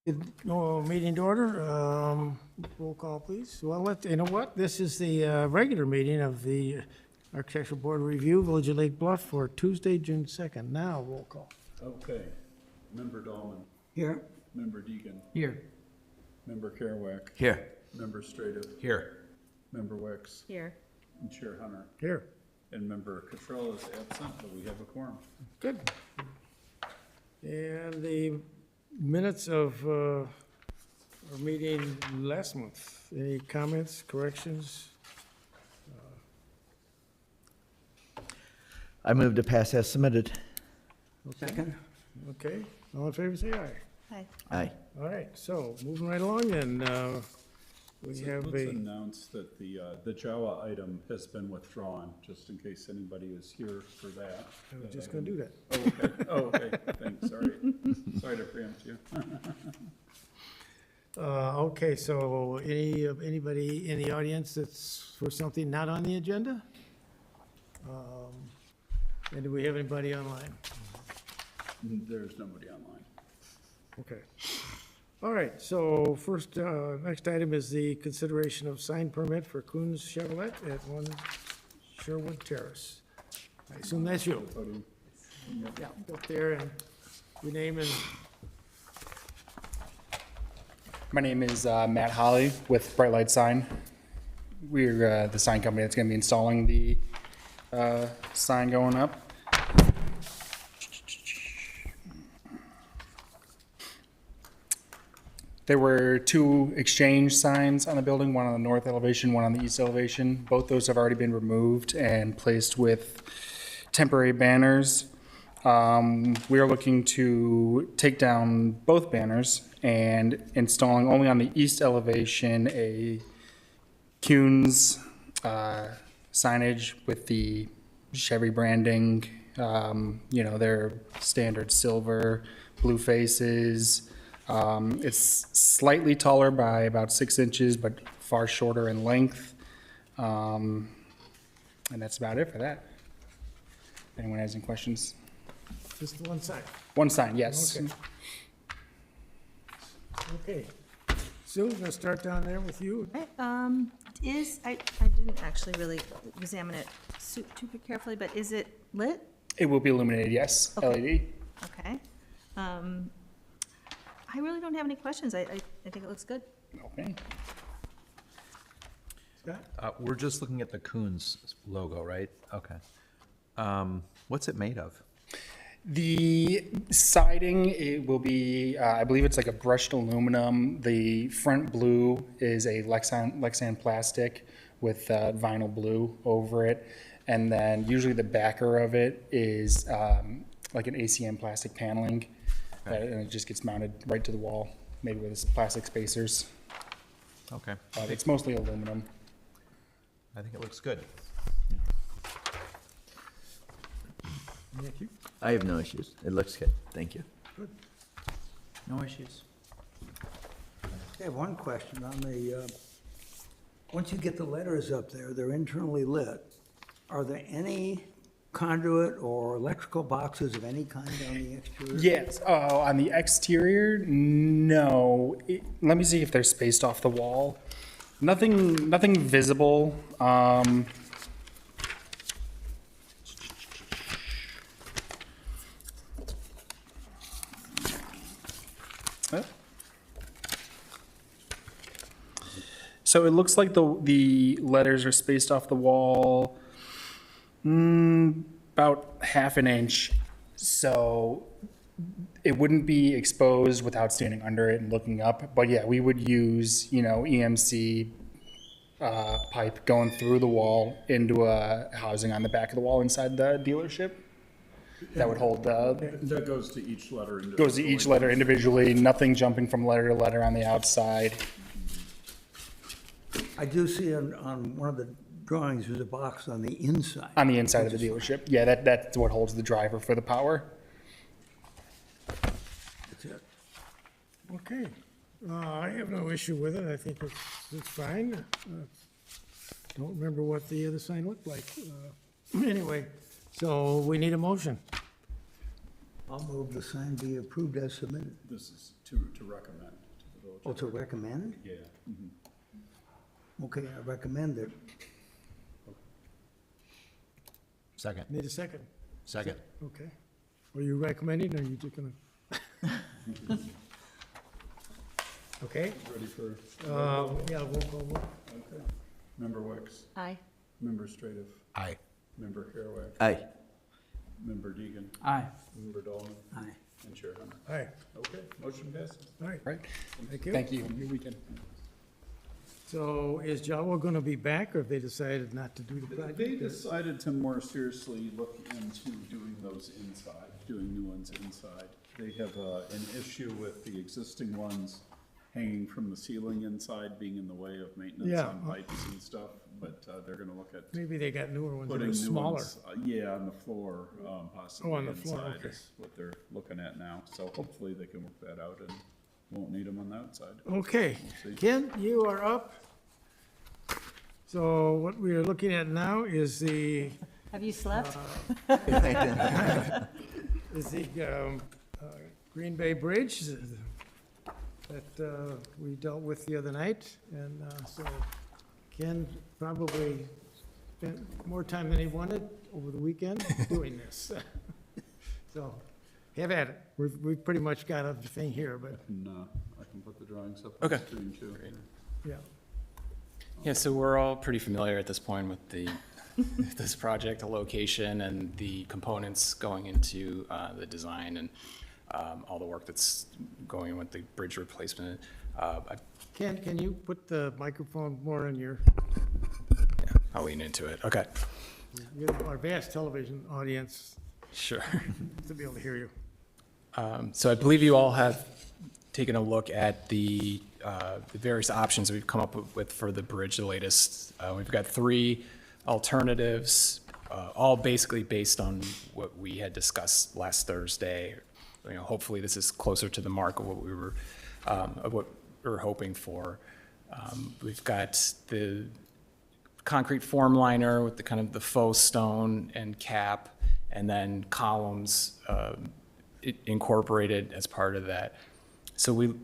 No meeting to order. Roll call, please. Well, you know what? This is the regular meeting of the Architectural Board of Review, Village of Lake Bluff, for Tuesday, June 2nd. Now, roll call. Okay. Member Dahlman. Here. Member Deegan. Here. Member Kerouac. Here. Member Strada. Here. Member Wex. Here. And Chair Hunter. Here. And Member Cottrell is absent, but we have a quorum. Good. And the minutes of our meeting last month. Any comments, corrections? I move to pass as submitted. Second. Okay. All in favor, say aye. Hi. Aye. All right, so moving right along, and we have Let's a, announce that the Jawa item has been withdrawn, just in case anybody is here for that. I was just gonna do that. Oh, okay, thanks, sorry. Sorry to preempt you. Okay, so anybody in the audience that's for something not on the agenda? And do we have anybody online? There's nobody online. Okay. All right, so first, next item is the consideration of sign permit for Coons Chevrolet at 1 Sherwood Terrace. I assume that's you. Yeah, up there, and your name and, My name is Matt Holly with Bright Light Sign. We're the sign company that's going to be installing the sign going up. There were two exchange signs on the building, one on the north elevation, one on the east elevation. Both those have already been removed and placed with temporary banners. We are looking to take down both banners and installing only on the east elevation a Kuhn's signage with the Chevy branding, their standard silver, blue faces. It's slightly taller by about 6 inches, but far shorter in length. And that's about it for that. Anyone has any questions? just the one side. One sign, yes. Okay. Okay. Sue, we're gonna start down there with you. Okay, I didn't actually really examine it super carefully, but is it lit? It will be illuminated, yes, Okay. LED. Okay. I really don't have any questions. I think it looks good. Okay. Scott? We're just looking at the Coons logo, right? Okay. What's it made of? The siding, it will be, I believe it's like a brushed aluminum. The front blue is a Lexan plastic with vinyl blue over it. And then usually the backer of it is like an ACM plastic paneling. And it just gets mounted right to the wall, maybe with plastic spacers. Okay. But it's mostly aluminum. I think it looks good. Thank you. I have no issues. It looks good. Thank you. No issues. I have one question on the, once you get the letters up there, they're internally lit. Are there any conduit or electrical boxes of any kind on the exterior? Yes, on the exterior, no. Let me see if they're spaced off the wall. Nothing visible. So it looks like the letters are spaced off the wall about half an inch. So it wouldn't be exposed without standing under it and looking up. But yeah, we would use, EMC pipe going through the wall into a housing on the back of the wall inside the dealership. That would hold That goes to each letter individually. goes to each letter individually, nothing jumping from letter to letter on the outside. I do see on one of the drawings, there's a box on the inside. On the inside of the dealership. Yeah, that's what holds the driver for the power. That's it. Okay. I have no issue with it. I think it's fine. Don't remember what the other sign looked like. Anyway, so we need a motion. I'll move the sign be approved as submitted. This is to recommend to the village. Oh, to recommend? Yeah. Okay, I recommend it. Second. Need a second? Second. Okay. Are you recommending, or are you just gonna? Okay, Ready for, yeah, roll call vote. okay. Member Wicks, Aye. Member Stradiv, Aye. Member Harewick, Aye. Member Deegan, Aye. Member Dolman, Aye. and Chair Hunter. All right, Okay, motion passes. all right, Right. thank you. Thank you. Have a good weekend. So is Jawa gonna be back, or have they decided not to do the project? They decided to more seriously look into doing those inside, doing new ones inside. They have an issue with the existing ones hanging from the ceiling inside, being in the way of maintenance Yeah. on pipes and stuff, but they're gonna look at Maybe they got newer ones that putting are new smaller. ones. Yeah, on the floor, possibly Oh, on the floor, inside okay. is what they're looking at now. So hopefully they can work that out and won't need them on the outside. Okay, see. Ken, you are up. So what we are looking at now is the, Have you slept? Green Bay Bridge that we dealt with the other night. And so Ken probably spent more time than he wanted over the weekend doing this. So have at it. We've pretty much got everything here, but, And I can put the drawings up on the Okay. screen too. yeah. Yeah, so we're all pretty familiar at this point with this project, the location and the components going into the design and all the work that's going with the bridge replacement. Ken, can you put the microphone more in your, I'll lean into it. Okay, our vast television audience sure. to be able to hear you? So I believe you all have taken a look at the various options we've come up with for the bridge, the latest. We've got 3 alternatives, all basically based on what we had discussed last Thursday. You know, hopefully this is closer to the mark of what we were hoping for. We've got the concrete form liner with the kind of the faux stone and cap, and then columns incorporated as part of that. So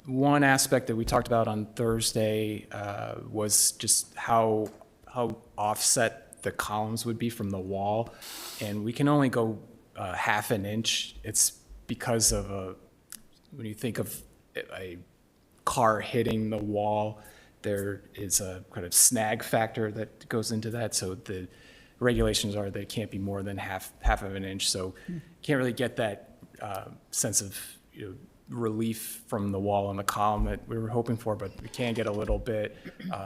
one aspect that we talked about on Thursday was just how offset the columns would be from the wall, and we can only go half an inch. It's because of when you think of a car hitting the wall, there is a kind of snag factor that goes into that. So the regulations are that it can't be more than half of an inch. So can't really get that sense of relief from the wall and the column that we were hoping for, but we can get a little bit.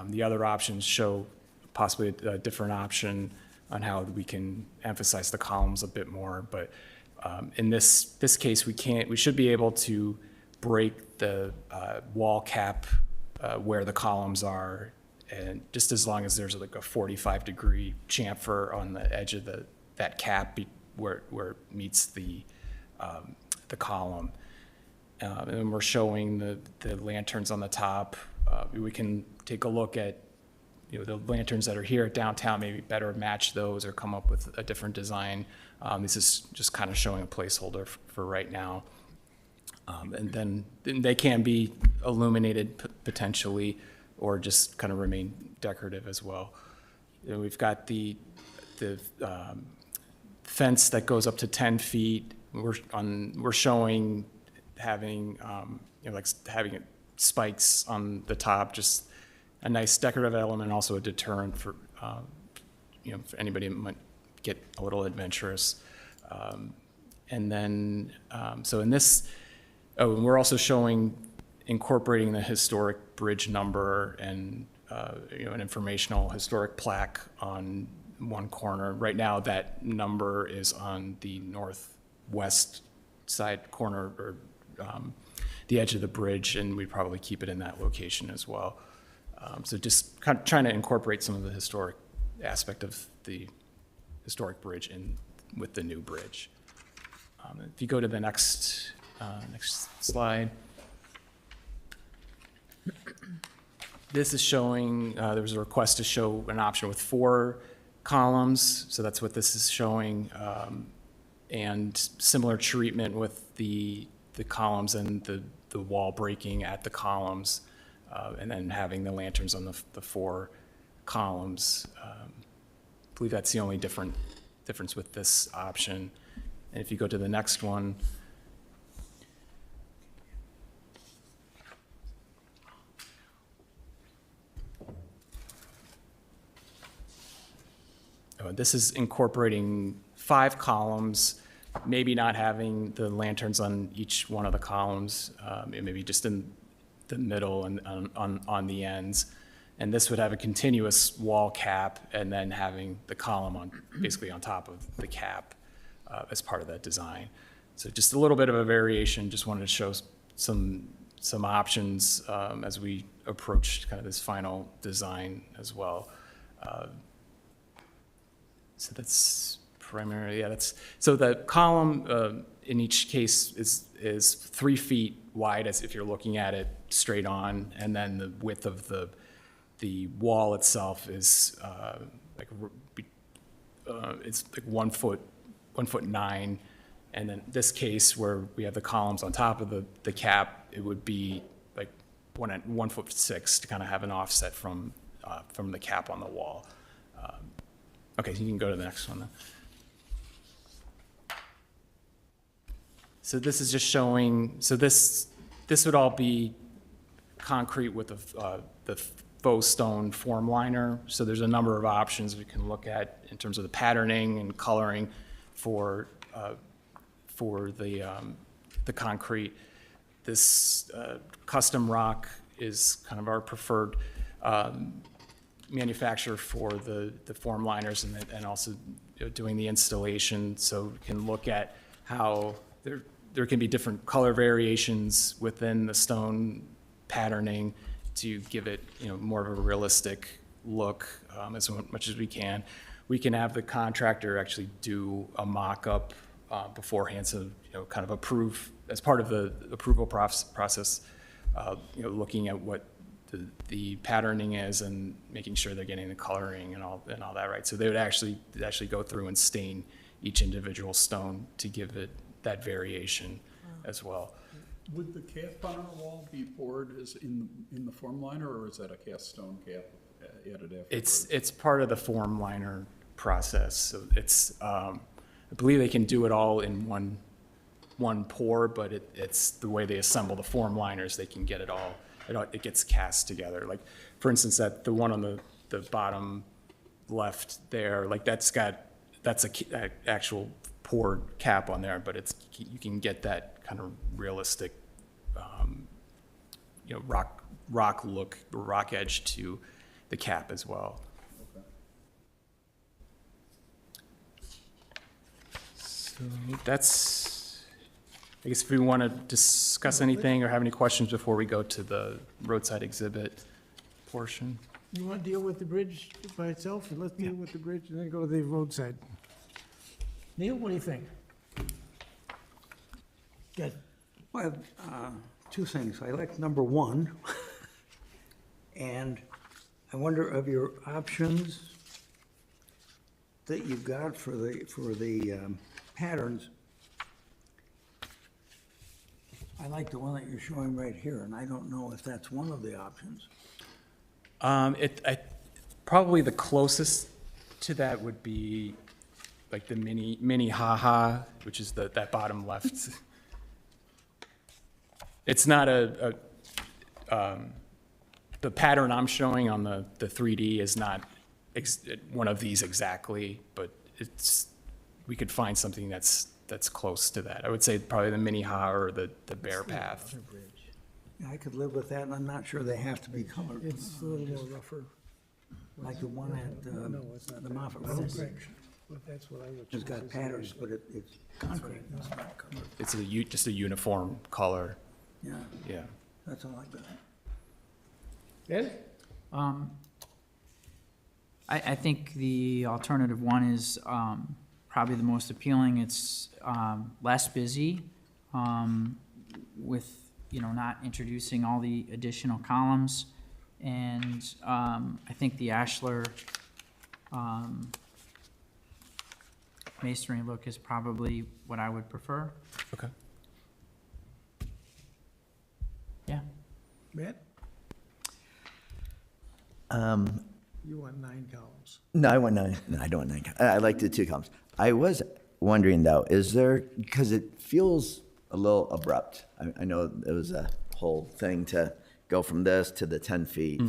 The other options show possibly a different option on how we can emphasize the columns a bit more. But in this case, we should be able to break the wall cap where the columns are, and just as long as there's like a 45-degree chamfer on the edge of that cap where it meets the column. And we're showing the lanterns on the top. We can take a look at the lanterns that are here at downtown, maybe better match those or come up with a different design. This is just kind of showing a placeholder for right now. And then they can be illuminated potentially, or just kind of remain decorative as well. We've got the fence that goes up to 10 feet. We're showing having having spikes on the top, just a nice decorative element, also a deterrent for for anybody that might get a little adventurous. And then so in this, and we're also showing incorporating the historic bridge number and an informational historic plaque on one corner. Right now, that number is on the northwest side corner, or the edge of the bridge, and we'd probably keep it in that location as well. So just kind of trying to incorporate some of the historic aspect of the historic bridge in with the new bridge. If you go to the next slide. This is showing, there was a request to show an option with 4 columns, so that's what this is showing. and similar treatment with the columns and the wall breaking at the columns, and then having the lanterns on the 4 columns. I believe that's the only difference with this option. And if you go to the next one, this is incorporating 5 columns, maybe not having the lanterns on each one of the columns, maybe just in the middle and on the ends. And this would have a continuous wall cap and then having the column basically on top of the cap as part of that design. So just a little bit of a variation, just wanted to show some options as we approach kind of this final design as well. So that's primarily, yeah, so the column in each case is 3 feet wide as if you're looking at it straight on, and then the width of the wall itself is it's like 1'9", and then this case where we have the columns on top of the cap, it would be like 1'6" to kind of have an offset from the cap on the wall. Okay, you can go to the next one then. So this is just showing, so this would all be concrete with the faux stone form liner. So there's a number of options we can look at in terms of the patterning and coloring for the concrete. This custom rock is kind of our preferred manufacturer for the form liners and also doing the installation. So we can look at how there can be different color variations within the stone patterning to give it more of a realistic look as much as we can. We can have the contractor actually do a mock-up beforehand, so kind of approve as part of the approval process, looking at what the patterning is and making sure they're getting the coloring and all that right. So they would actually go through and stain each individual stone to give it that variation as well. Would the cap on our wall be poured as in the form liner, or is that a cast stone cap added afterwards? It's part of the form liner process. So it's I believe they can do it all in one pour, but it's the way they assemble the form liners. They can get it all. It gets cast together. Like for instance, that the one on the bottom left there, like that's a actual poured cap on there, but you can get that kind of realistic, rock look, rock edge to the cap as well. Okay. So that's, I guess if we want to discuss anything or have any questions before we go to the roadside exhibit portion. You want to deal with the bridge by itself? Let's deal with the bridge and then go to the roadside. Neil, what do you think? Good. Well, I have 2 things. I like number 1, and I wonder of your options that you've got for the patterns. I like the one that you're showing right here, and I don't know if that's one of the options. Probably the closest to that would be like the mini haha, which is that bottom left. It's not the pattern I'm showing on the 3D is not one of these exactly, but we could find something that's close to that. I would say probably the mini ha or the bear path. Yeah, I could live with that, and I'm not sure they have to be colored. It's a little more rougher. Like the one at it's not the that. Moffett That's Road. correct. But that's what I would It's choose. got patterns, but it's concrete. It's not colored. It's just a uniform color. Yeah, Yeah. that's all I got. Ed? I think the alternative one is probably the most appealing. It's less busy with, not introducing all the additional columns. And I think the ashlar masonry look is probably what I would prefer. Okay. Yeah. Matt? Um, You want 9 columns. No, I want 9. No, I don't want 9. I like the 2 columns. I was wondering though, is there, because it feels a little abrupt. I know it was a whole thing to go from this to the 10 feet.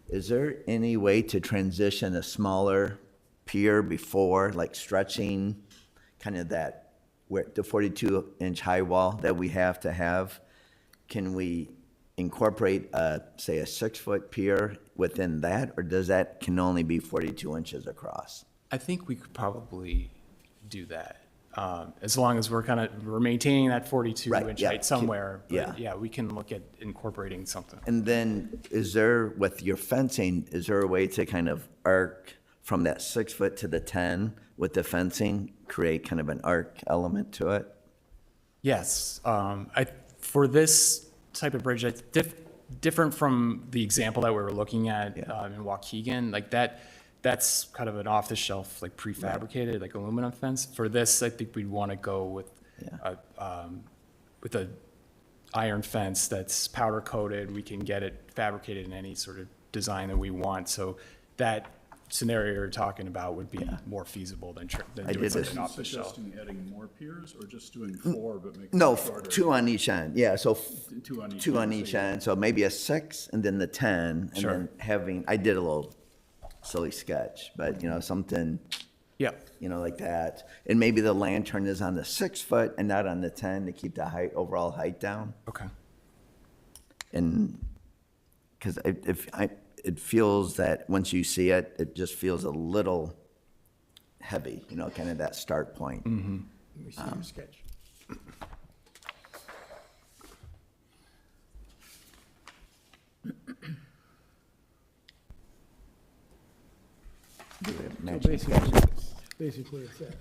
Is there any way to transition a smaller pier before, like stretching kind of that, where the 42-inch high wall that we have to have? Can we incorporate, say, a 6-foot pier within that, or does that can only be 42 inches across? I think we could probably do that, as long as we're maintaining that 42 Right, inch yeah, height somewhere. But yeah. yeah, we can look at incorporating something. And then is there, with your fencing, is there a way to kind of arc from that 6 foot to the 10 with the fencing, create kind of an arc element to it? Yes, for this type of bridge, it's different from the example that we were looking at in Waukegan. Like that's kind of an off-the-shelf, like prefabricated, like aluminum fence. For this, I think we'd want to go with a iron fence that's powder coated. We can get it fabricated in any sort of design that we want. So that scenario you're talking about would be more feasible than I doing did something this. off the shelf. Suggesting adding more piers or just doing 4 but making No, it shorter? 2 on each end, yeah, so 2 on each 2 on end, each so you- end, so maybe a 6 and then the 10, and Sure. then having, I did a little silly sketch, but, something, Yeah, like that. And maybe the lantern is on the 6 foot and not on the 10 to keep the height, overall height down. okay. And, because it feels that once you see it, it just feels a little heavy, kind of that start point. Let me see your sketch. So basically it's that.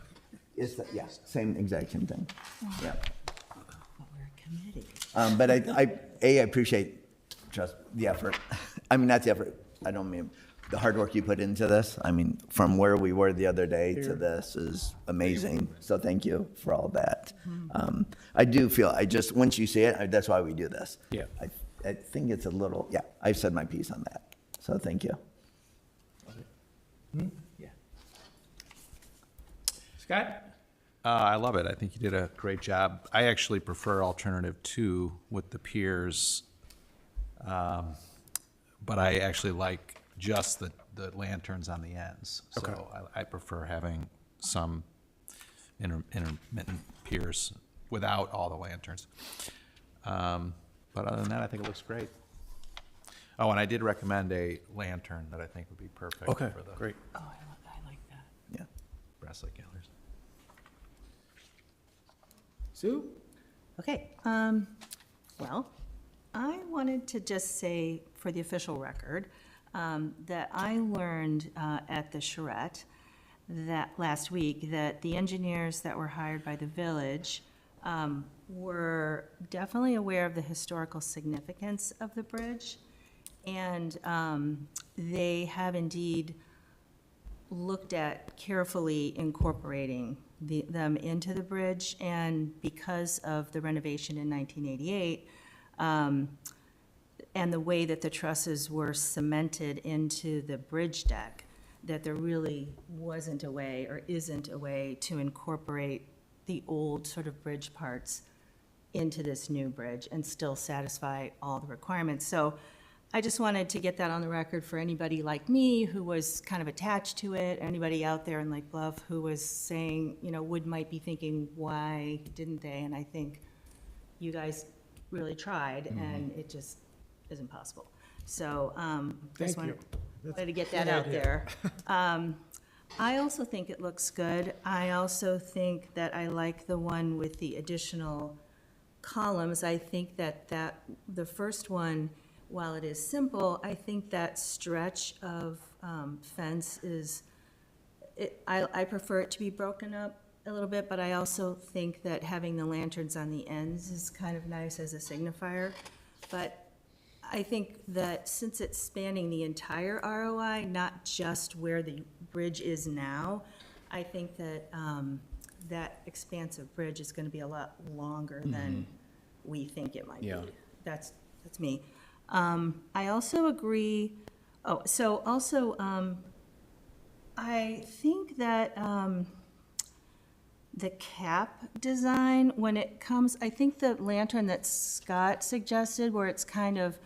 It's the, yeah, same exact same thing. Yeah. We're a committee. But I appreciate just the effort. I mean, not the effort. I don't mean the hard work you put into this. I mean, from where we were the other day to this is amazing. So thank you for all that. I do feel, once you see it, that's why we do this. Yeah. I think it's a little, yeah, I've said my piece on that. So thank you. Yeah. Scott? I love it. I think you did a great job. I actually prefer alternative 2 with the piers. But I actually like just the lanterns on the ends. Okay. So I prefer having some intermittent piers without all the lanterns. But other than that, I think it looks great. Oh, and I did recommend a lantern that I think would be perfect Okay, for the great. Oh, I like that. Yeah. bracelet galleries. Sue? Okay, well, I wanted to just say, for the official record, that I learned at the charrette that last week that the engineers that were hired by the village were definitely aware of the historical significance of the bridge, and they have indeed looked at carefully incorporating them into the bridge, and because of the renovation in 1988, and the way that the trusses were cemented into the bridge deck, that there really wasn't a way, or isn't a way, to incorporate the old sort of bridge parts into this new bridge and still satisfy all the requirements. So I just wanted to get that on the record for anybody like me who was kind of attached to it, anybody out there in Lake Bluff who was saying, might be thinking, why didn't they? And I think you guys really tried, and it just isn't possible. So, just Thank you. wanted to get that good out idea. there. I also think it looks good. I also think that I like the one with the additional columns. I think that the first one, while it is simple, I think that stretch of fence is, I prefer it to be broken up a little bit, but I also think that having the lanterns on the ends is kind of nice as a signifier. But I think that since it's spanning the entire ROI, not just where the bridge is now, I think that that expansive bridge is gonna be a lot longer than we think it might be. Yeah. That's me. I also agree, I think that, the cap design, when it comes, I think the lantern that Scott suggested, where it's kind of,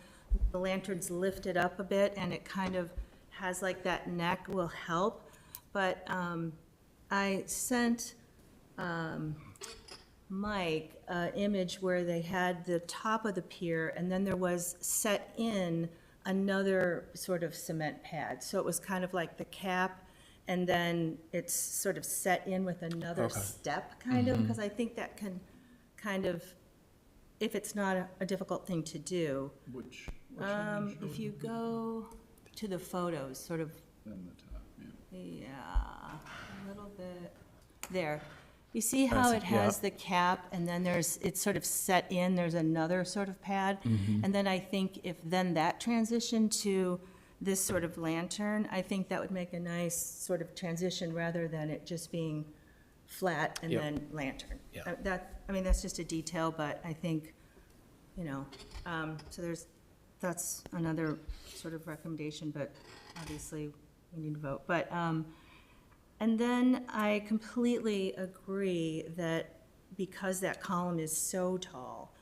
the lantern's lifted up a bit and it kind of has like that neck, will help. But I sent Mike an image where they had the top of the pier and then there was set in another sort of cement pad. So it was kind of like the cap, and then it's sort of set in with another step, kind of, because I think that can kind of, if it's not a difficult thing to do. Which If you go to the photos, sort of, on the top, yeah. yeah, a little bit, there. You see how it has the cap, and then it's sort of set in, there's another sort of pad? And then I think if then that transitioned to this sort of lantern, I think that would make a nice sort of transition rather than it just being flat and then lantern. Yeah. That's just a detail, but I think, so that's another sort of recommendation, but obviously we need to vote. But, and then I completely agree that because that column is so tall,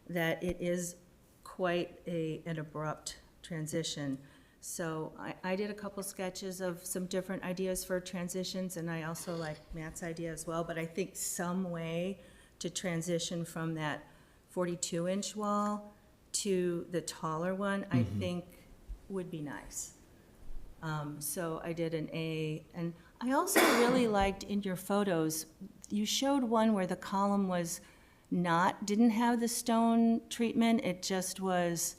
that it is quite an abrupt transition. So I did a couple sketches of some different ideas for transitions, and I also like Matt's idea as well, but I think some way to transition from that 42-inch wall to the taller one, I think would be nice. So I did an A, and I also really liked in your photos, you showed one where the column was didn't have the stone treatment, it just was,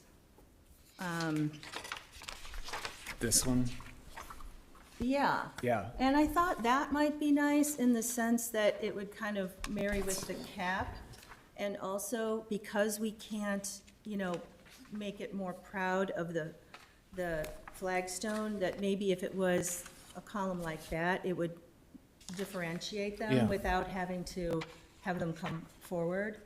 This one? yeah. Yeah. And I thought that might be nice in the sense that it would kind of marry with the cap. And also, because we can't, make it more proud of the flagstone, that maybe if it was a column like that, it would differentiate them Yeah. without having to have them come forward.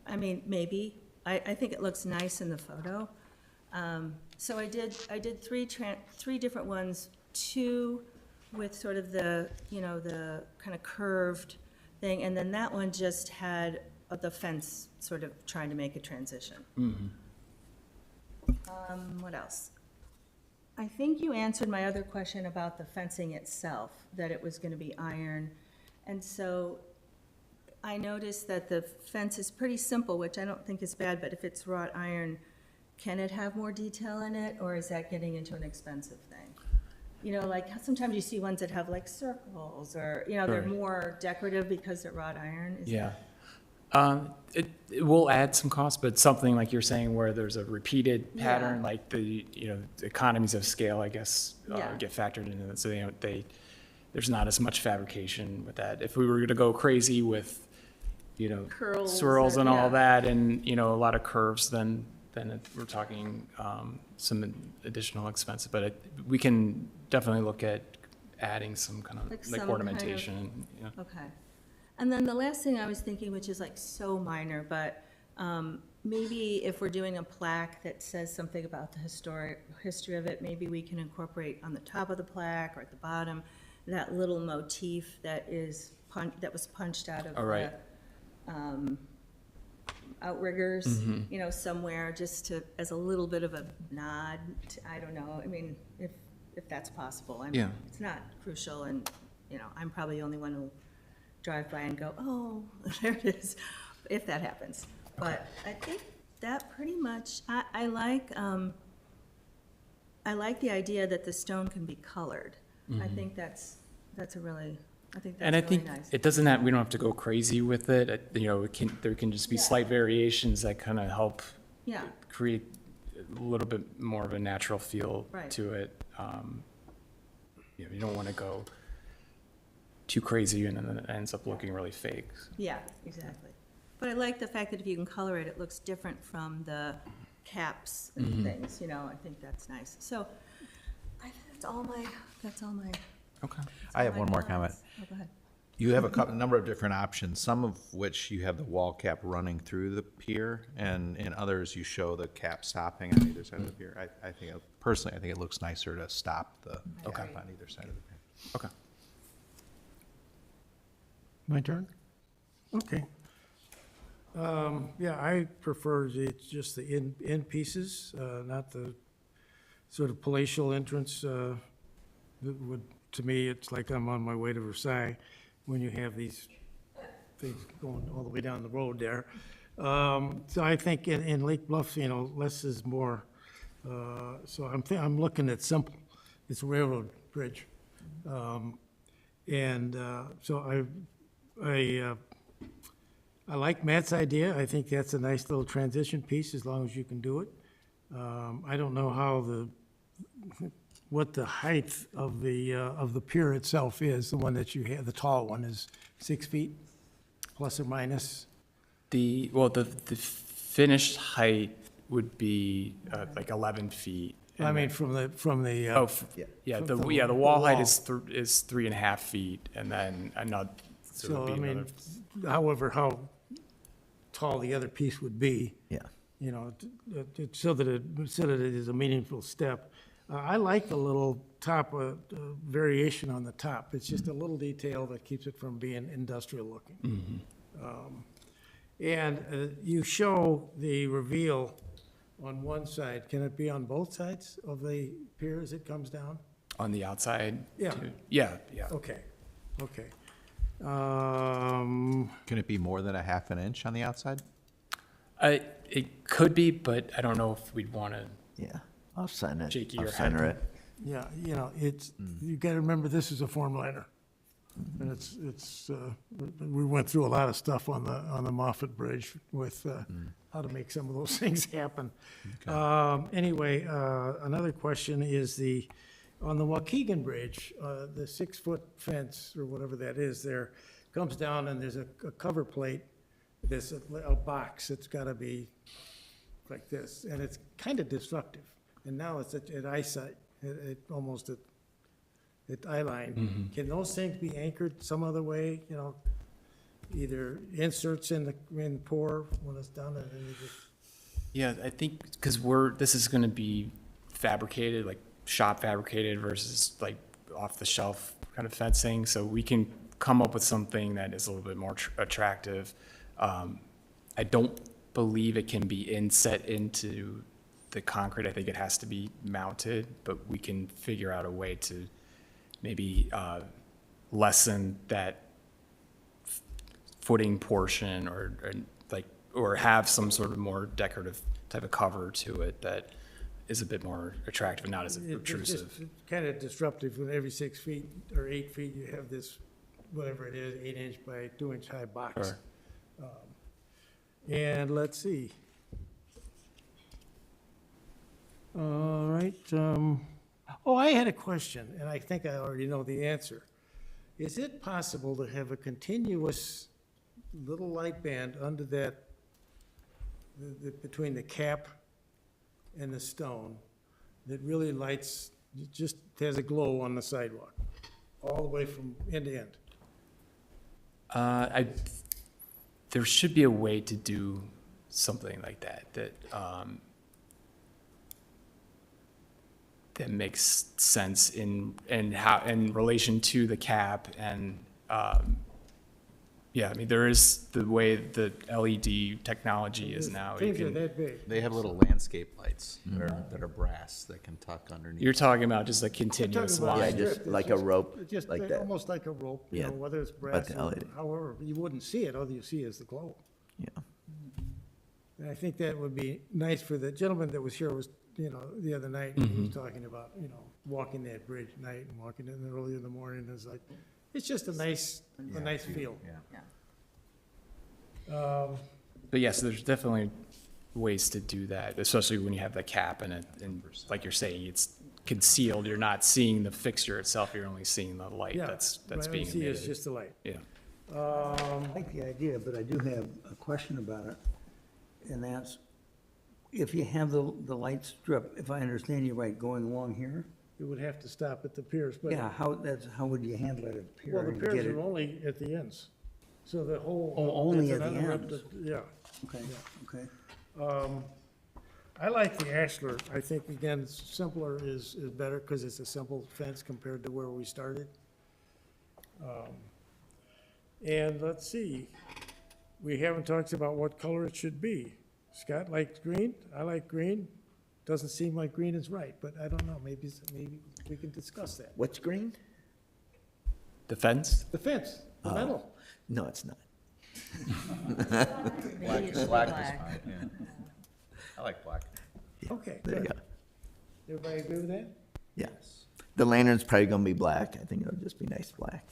Maybe. I think it looks nice in the photo. So I did three different ones, two with sort of the kind of curved thing, and then that one just had the fence sort of trying to make a transition. What else? I think you answered my other question about the fencing itself, that it was gonna be iron. And so I noticed that the fence is pretty simple, which I don't think is bad, but if it's wrought iron, can it have more detail in it, or is that getting into an expensive thing? Like sometimes you see ones that have like circles, or, they're Right. more decorative because they're wrought iron. Is Yeah. that- It will add some cost, but something like you're saying where there's a repeated Yeah. pattern, like the economies of scale, I guess, Yeah. get factored into it. So, there's not as much fabrication with that. If we were to go crazy with, Curls swirls or- and all yeah. that and, a lot of curves, then we're talking some additional expense. But we can definitely look at adding some kind of Like like some kind of- ornamentation. Okay. And then the last thing I was thinking, which is like so minor, but maybe if we're doing a plaque that says something about the history of it, maybe we can incorporate on the top of the plaque or at the bottom, that little motif that was punched out of Oh, right. the outriggers, somewhere, just as a little bit of a nod, I don't know, if that's possible. Yeah. It's not crucial, and, I'm probably the only one who'll drive by and go, oh, there it is, if that happens. But I think that pretty much, I like the idea that the stone can be colored. I think that's really And I think nice. it doesn't we don't have to go crazy with it. There can just be slight variations that kind of help Yeah, create a little bit more of a natural feel Right. to it. You don't want to go too crazy and then it ends up looking really fake. yeah, exactly. But I like the fact that if you can color it, it looks different from the caps and things, I think that's nice. So, that's all my. Okay. I have one more comment. Oh, go ahead. You have a number of different options, some of which you have the wall cap running through the pier, and in others you show the cap stopping on either side of the pier. Personally, I think it looks nicer to stop the cap on either side of the pier. Okay. My turn? Okay. Yeah, I prefer just the end pieces, not the sort of palatial entrance. That would, to me, it's like I'm on my way to Versailles when you have these things going all the way down the road there. So I think in Lake Bluff, less is more. So I'm looking at simple. It's a railroad bridge. So I like Matt's idea. I think that's a nice little transition piece as long as you can do it. I don't know what the height of the pier itself is. The one that you have, the tall one, is 6 feet, plus or minus. The finished height would be like 11 feet. I mean, from the The wall height is 3.5 feet, and then another. So, I mean, however, how tall the other piece would be. Yeah. So that it is a meaningful step. I like the little top, variation on the top. It's just a little detail that keeps it from being industrial looking. And you show the reveal on one side. Can it be on both sides of the pier as it comes down? On the outside? Yeah. too? Yeah. Okay. Can it be more than a half an inch on the outside? It could be, but I don't know if we'd want to. Yeah. I'll sign it. Shake I'll your sign head. it. Yeah, you gotta remember, this is a form liner. And we went through a lot of stuff on the Moffett Bridge with how to make some of those things happen. Anyway, another question is on the Waukegan Bridge, the 6-foot fence, or whatever that is there, comes down and there's a cover plate, there's a box that's gotta be like this, and it's kind of disruptive. And now it's at eyesight, almost at eye line. Can those things be anchored some other way, either inserts in the pour when it's done, and then you just... Yeah, I think because this is going to be fabricated, like shop fabricated versus like off the shelf kind of fencing. So we can come up with something that is a little bit more attractive. I don't believe it can be inset into the concrete. I think it has to be mounted, but we can figure out a way to maybe lessen that footing portion, or have some sort of more decorative type of cover to it that is a bit more attractive and not as obtrusive. It's kind of disruptive when every 6 feet or 8 feet, you have this, whatever it is, 8-inch by 2-inch high box. Sure. And let's see. All right. I had a question, and I think I already know the answer. Is it possible to have a continuous little light band under that, between the cap and the stone, that really lights, just has a glow on the sidewalk, all the way from end to end? There should be a way to do something like that that makes sense in relation to the cap. And I mean, there is the way the LED technology is now. Things are that big. They have little landscape lights that are brass that can tuck underneath. You're talking about just a continuous about- Yeah, line. just like a rope, Just like that. almost like a rope, Yeah. whether it's But brass the or LED. however, you wouldn't see it, all you see is the glow. Yeah. And I think that would be nice for the gentleman that was here the other night, he was talking about, walking that bridge at night and walking in early in the morning, it's just a nice feel. But yes, there's definitely ways to do that, especially when you have the cap and like you're saying, it's concealed. You're not seeing the fixture itself. You're only seeing the light Yeah, that's what I being see is emitted. just the light. Yeah. I like the idea, but I do have a question about it. And that's, if you have the light strip, if I understand you right, going along here, it would have to stop at the piers, but. Yeah, how would you handle it at pier? Well, the and piers get it- are only at the ends, so the whole. Oh, only it's at the uninterrupted- ends? Yeah. Okay, okay. I like the ashlar. I think, again, simpler is better because it's a simple fence compared to where we started. And let's see, we haven't talked about what color it should be. Scott likes green, I like green. Doesn't seem like green is right, but I don't know, maybe we can discuss that. What's green? The fence? The fence, the metal. No, it's not. Black is fine, yeah. I like black. Okay, There you good. go. Everybody agree with that? Yes. The lantern's probably gonna be black. I think it'll just be nice black.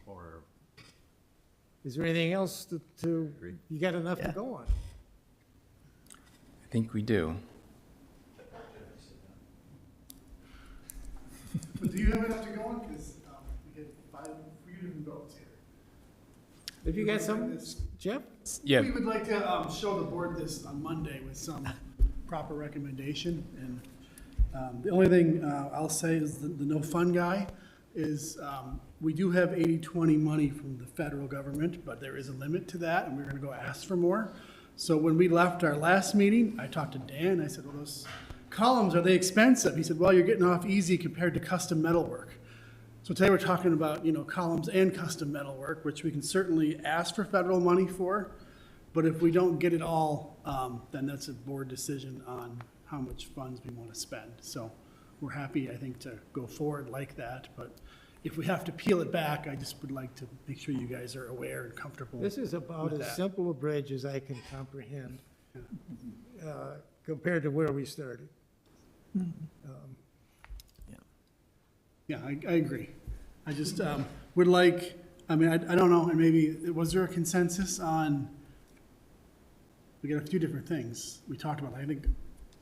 Or Is there anything else you got enough to Yeah. go on? I think we do. But do you have enough to go on? Because we get 5 different votes here. Have you got some, Jeff? Yeah, We would like to show the board this on Monday with some proper recommendation. And the only thing I'll say is the no fun guy is we do have 80/20 money from the federal government, but there is a limit to that, and we're going to go ask for more. So when we left our last meeting, I talked to Dan. I said, well, those columns, are they expensive? He said, well, you're getting off easy compared to custom metal work. So today we're talking about, columns and custom metal work, which we can certainly ask for federal money for. But if we don't get it all, then that's a board decision on how much funds we want to spend. So we're happy, I think, to go forward like that. But if we have to peel it back, I just would like to make sure you guys are aware and comfortable. This is about with as that. simple a bridge as I can comprehend, compared to where we started. Yeah, I agree. I just would like, I don't know, and maybe, was there a consensus on, we got a few different things we talked about. I think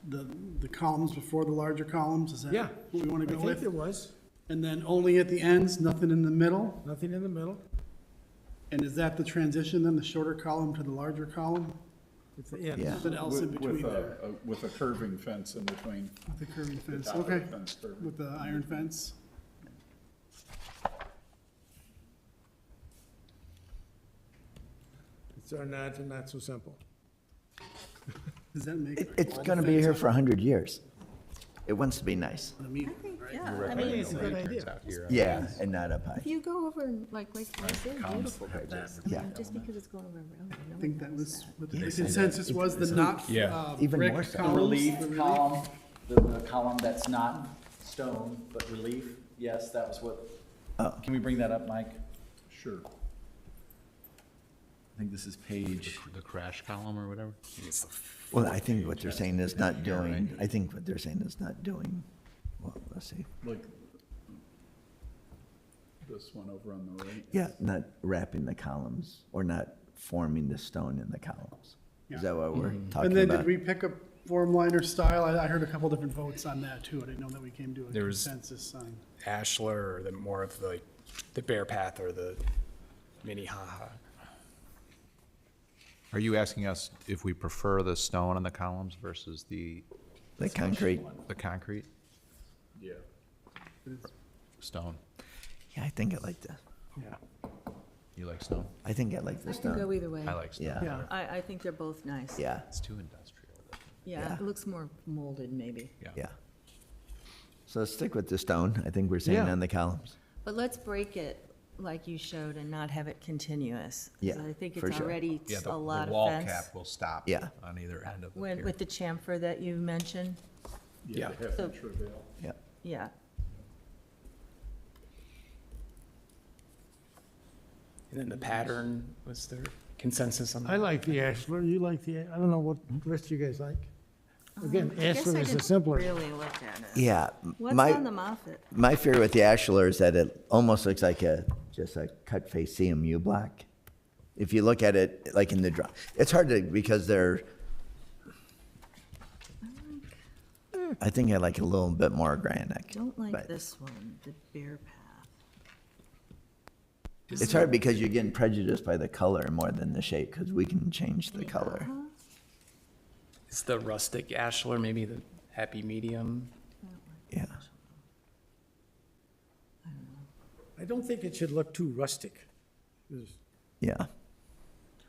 the columns before the larger columns, is that Yeah. what we want I to go think there with? was, And then only at the ends, nothing in the middle? nothing in the middle. And is that the transition then, the shorter column to the larger column? It's the end. Yeah. Nothing else in between there? With a curving fence in between. With the curving fence, top of okay. the fence curving. With the iron fence? It's our not so simple. Does that make? It's all the gonna be fence here up for 100 years. It wants to be nice. on the median, right? Yeah, you're I mean, recommending it's a the good lanterns idea. out here. Yeah, and not up high. If you go over and like I said, beautiful bridges. Yeah. Just because it's going over a railroad. no I think one that knows was, that. what the consensus was, the not, Yeah. Even brick more so. columns. Relief the relief. column, the column that's not stone, but relief, yes, that was what, Oh. can we bring that up, Mike? Sure. I think this is page, The crash column or whatever? Well, I think what they're saying is not doing, I think what they're saying is not doing, well, let's see. Like this one over on the right. Yeah, not wrapping the columns or not forming the stone in the columns. Is that what we're And talking then did about? we pick a form liner style? I heard a couple different votes on that too. I didn't know that we came to a There was- consensus on. ashlar or the more of the bear path or the mini haha. Are you asking us if we prefer the stone on the columns versus the concrete? concrete? Yeah. Stone. Yeah, I think I like the, You like stone? I think I like the I can go stone. either way. I like stone. Yeah, Yeah. I think they're both nice. yeah, It's too industrial. Yeah, Yeah. it looks more molded maybe. yeah. So stick with the stone, I think we're saying Yeah. on the columns. But let's break it like you showed and not have it continuous. 'Cause Yeah, I think for it's sure. already Yeah, a lot the wall of fence. cap will stop Yeah. on either end of the When, pier. with the chamfer that you mentioned, Yeah, they have So- to travail. Yeah. yeah. And then the pattern, was there consensus on that? I like the ashlar, you like I don't know what the rest of you guys like. Again, I guess ashlar I is the didn't simpler. really look at it. Yeah. What's my- on the Moffett? My fear with the ashlar is that it almost looks like just a cut face CMU block. If you look at it like in the draw, it's hard to, because they're, I think I like a little bit more organic. Don't like but this one, the bear path. It's hard because you're getting prejudiced by the color more than the shape, because we can change the color. Is the rustic ashlar maybe the happy medium? I don't think it should look too rustic. Yeah.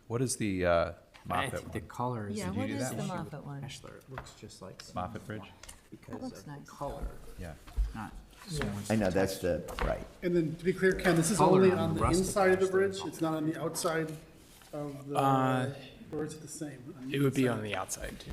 What is the I Moffett think the one? color is. Yeah, the what issue is with the Moffett one? Ashler, it looks just like. Moffett Bridge? Because looks of the nice. color, Yeah. not so much. I know, that's the, right. And then, to be clear, Ken, this is Color only on on the the rustic inside of the edge, bridge, it's not on the outside of the, or is it the same? On the It would be inside? on the outside too.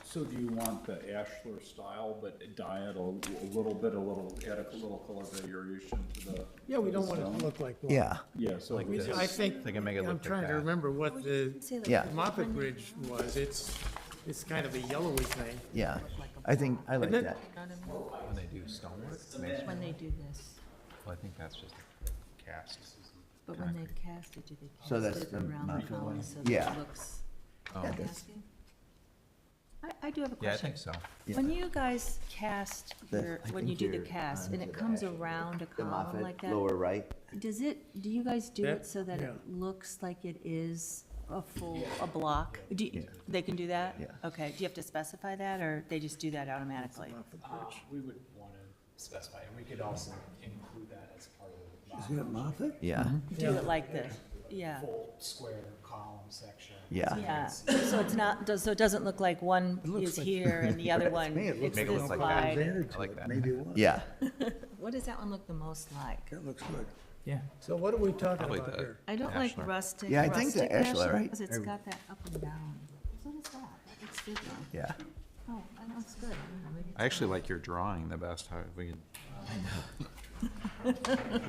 So do you want the ashlar style, but dye it a little bit, add a little color variation to the? Yeah, we don't want it stone? to look like one. Yeah, Yeah, so Like this. I think, They can make it I'm look like trying to that. remember what the Say like Yeah. Moffett Bridge was. It's kind of a yellowy thing. yeah. I think, I like Isn't it? that. When they do stonework, masonry, When they do this, well, I think that's just a cast. but when they cast it, do they So cast that's it the around the Moffett one? column so that Yeah. it looks Oh. Yeah, that's- casting? I do have a Yeah, I question. think so. When you guys cast, I when you think do the you're cast, and onto it the comes ash- around a The column like Moffett, that, lower right. do you guys do That- it so that yeah. it looks like it is a block? They can do that? Yeah. Okay, do you have to specify that, or they just do that automatically? We would want to specify, and we could also include that as part of the Is that Moffett? Yeah, Do it like this, yeah. full square column section. yeah. Yeah, so it's not, so it doesn't look like one is here and the other one, Me, it looks it's Make it this look like wide. Added to like it. that. Maybe it was. Yeah, What does that one look the most like? That looks good. Yeah. So what are we talking Probably about the- here? I don't like Ashlar. rustic, Yeah, I think the rustic ashlar, right? because it's got that up and down. What is that? That looks good though. yeah. Oh, that looks good. I don't know, maybe I actually like your drawing the best, how we can,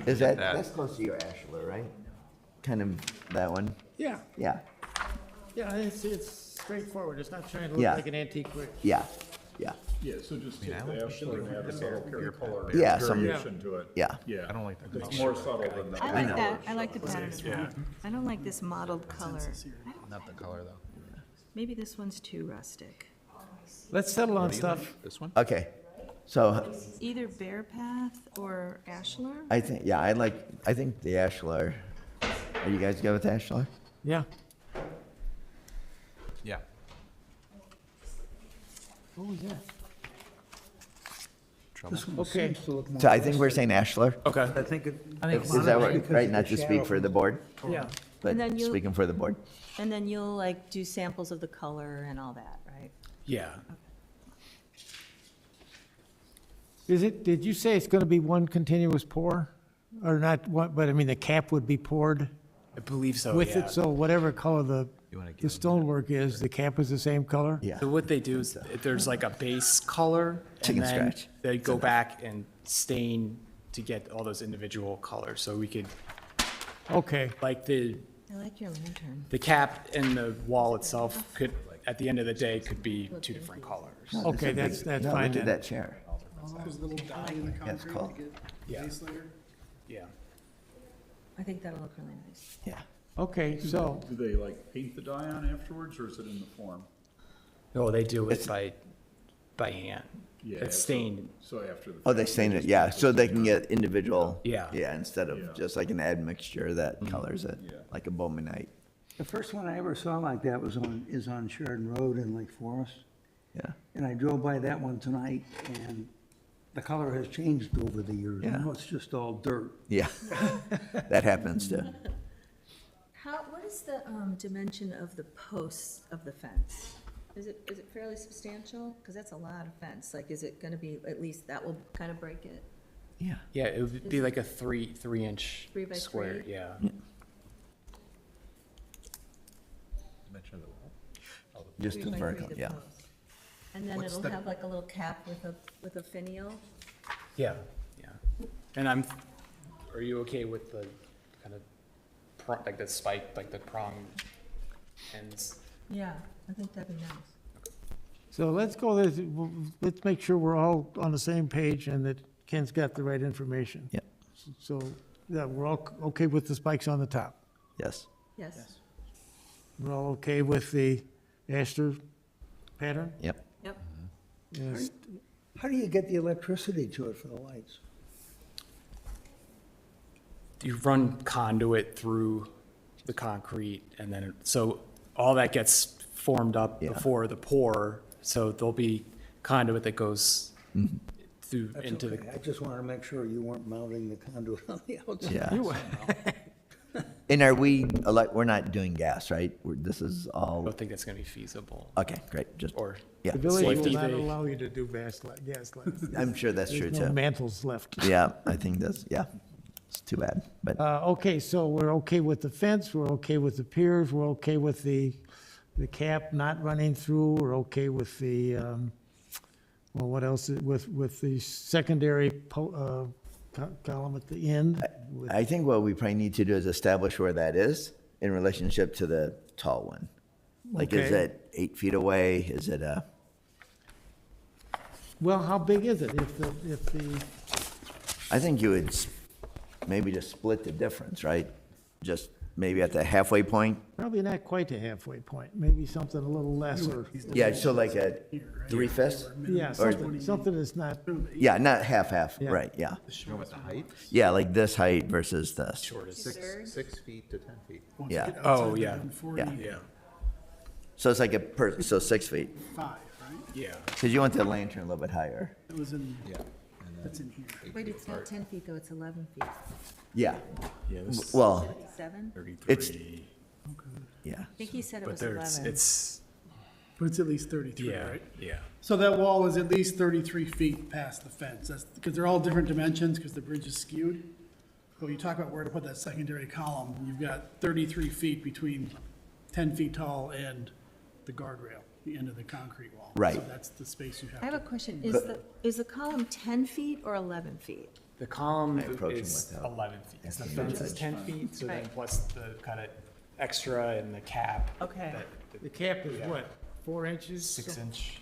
Is that, that. that's close to your ashlar, right? Kind of that one? Yeah, Yeah, yeah, it's straightforward. It's not trying to look Yeah. like an antique brick. yeah, yeah, Yeah, so just mean, take I the don't think ashlar and add a subtle color. Yeah, some- variation to it. yeah. Yeah. I don't like the It's color. more subtle than the. I like that. I like the pattern of that. I don't like this mottled color. Not the color, though. Maybe this one's too rustic. Let's settle on stuff. This one? Okay, so Either Bear Path or Ashlar? I think, yeah, I think the ashlar. Are you guys good with ashlar? Yeah. Yeah. What was that? Trouble. This one Okay. seems to look more. So I think we're saying ashlar? Okay. I think it. Is that right, not to speak for the board, Yeah. but And then you- speaking for the board? And then you'll like do samples of the color and all that, right? Yeah. Did you say it's gonna be one continuous pour? Or not one, but I mean, the cap would be poured I believe so, with yeah. it, so whatever color You wanna the give stonework is, the cap is the same color? Yeah, So what they do is, there's like a base color, Chicken and then scratch. they go back and stain to get all those individual colors. So we could, Okay, like I like your lantern. the cap and the wall itself could, at the end of the day, could be two different colors. okay, that's no, fine look at then. that chair. There's a little dye in the That's concrete cool. to get Yeah. base layer. Yeah. I think that'll look really nice. Yeah. Okay, so, Do they like paint the dye on afterwards, or is it in the form? Oh, they do it by hand. Yeah, It's so- stained. So after the. Oh, they stain it, yeah, so they can get individual. Yeah. Yeah, instead Yeah. of just like an admixture that colors it, Yeah. like a bowmanite. The first one I ever saw like that is on Sheridan Road in Lake Forest. Yeah, And I drove by that one tonight, and the color has changed over the years. Yeah. Now it's just all dirt. yeah. That happens too. What is the dimension of the posts of the fence? Is it fairly substantial? Because that's a lot of fence. Like, is it gonna be, at least that will kind of break it? Yeah. Yeah, it would be like a three inch 3 by square, 3? yeah. Mention the wall. Just 3 the by 3 vertical, the yeah. post. And then What's it'll the- have like a little cap with a finial? Yeah, yeah. And are you okay with the kind of, like the spike, like the prong ends? Yeah, I think that'd be nice. so let's make sure we're all on the same page and that Ken's got the right information. Yep. So, yeah, we're all okay with the spikes on the top. Yes. Yes. We're all okay with the aster pattern? Yep. Yep. Yes. How do you get the electricity to it for the lights? You run conduit through the concrete, and then, so all that gets formed up Yeah. before the pour, so there'll be conduit that goes through, into the, Okay, I just wanted to make sure you weren't mounting the conduit on the outside. Yeah. And are we, we're not doing gas, right? This is I all, don't think that's gonna be feasible. okay, great, just, Or, yeah. The village will Safety. not allow you to do gas lights. I'm sure that's true There's no too. mantles left. Yeah, I think that's, yeah, it's too bad, but, Okay, so we're okay with the fence, we're okay with the piers, we're okay with the cap not running through, we're okay with the, well, what else, with the secondary column at the end? with- I think what we probably need to do is establish where that is in relationship to the tall one. Like, is Okay. it 8 feet away? Is it a, Well, how big is it? If the, I think you would maybe just split the difference, right? Just maybe at the halfway point? probably not quite the halfway point, maybe something a little less, or, Yeah, so like a 3/5? yeah, something that's not, Yeah, not half, Yeah. right, yeah. You know what the height? Yeah, like this height versus this. shortest. 6 feet to 10 feet. Once you Yeah. get Oh, outside the yeah. 140, Yeah, So it's like so 6 feet, 5, right? yeah. because you want the lantern a little bit higher. It was in, Yeah. that's in here. Wait, it's not 10 feet though, it's 11 feet. Yeah, Yeah, this, well, 7? it's, 33, yeah. I think he said it but was there's, 11. it's, But it's at least 33, yeah, right? yeah. So that wall is at least 33 feet past the fence. That's, because they're all different dimensions, because the bridge is skewed. But when you talk about where to put that secondary column, you've got 33 feet between 10 feet tall and the guardrail, the end of the concrete wall. Right. So that's the space you I have have a to. question, is the column 10 feet or 11 feet? The column approach him is without 11 feet. The asking fence the is judge. 10 feet, so then Right. plus the kind of extra and the cap. Okay. the cap is what, 4 inches? 6 inch.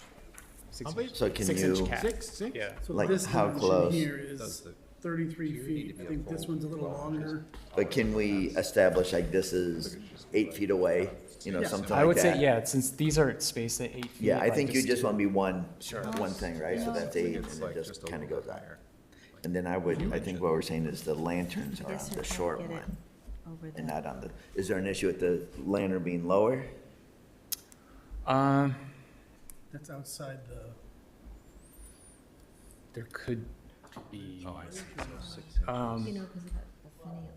How big? So can 6-inch you, cap. 6? Yeah. So Like, this how dimension close? here is 33 feet. I think this one's a little longer. but can we establish like this is 8 feet away, something like that? I would say, yeah, since these are spaced at 8 feet. Yeah, I like think you just want to be one thing, right? So that's 8, and It's it like just just a kind of little goes out. higher. And then I think what we're saying is the lanterns are Yes, on sir, the short get it one over and there. not on the, is there an issue with the lantern being lower? That's outside the, There could be. Oh, I see. So 6 You know, because of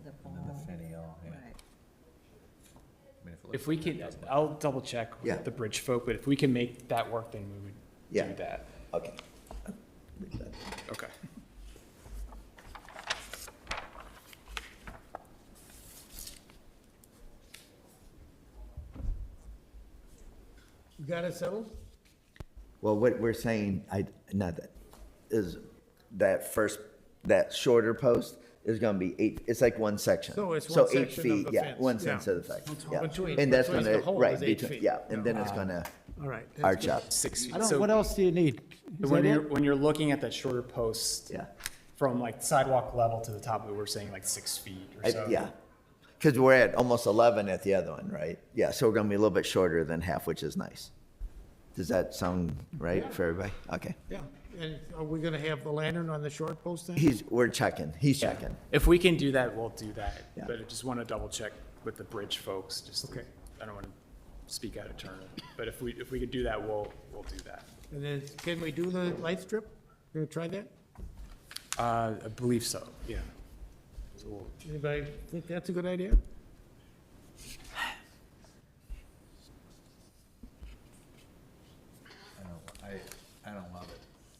the ball. finial, yeah. Right. I mean, it looks If we like could, it doesn't- I'll double check Yeah. with the bridge folk, but if we can make that work, then we would Yeah. do that. Okay. Okay. You got it settled? Well, what we're saying, not that, is that shorter post is gonna be 8, it's like one section. So it's one 8 section of feet, the yeah, fence, one yeah. sense of the section, yeah. Between- And that's between gonna, the hole right, is 8 between, feet. yeah, and then it's gonna All right. that's arch good. up, 6 feet. I don't, So what else do you need? Is when that you're, it? when you're looking at that shorter post. yeah. From like sidewalk level to the top of it, we're saying like 6 feet or so. Yeah, because we're at almost 11 at the other one, right? Yeah, so we're gonna be a little bit shorter than half, which is nice. Does that sound right for everybody? Okay. Yeah, and are we gonna have the lantern on the short post then? We're checking, he's checking. If we can do that, we'll do that. Yeah. But I just want to double check with the bridge folks, just, Okay. I don't want to speak out of turn. But if we could do that, we'll do that. And then, can we do the light strip? You gonna try that? I believe so, yeah. So we'll, Anybody think that's a good idea? I don't love it.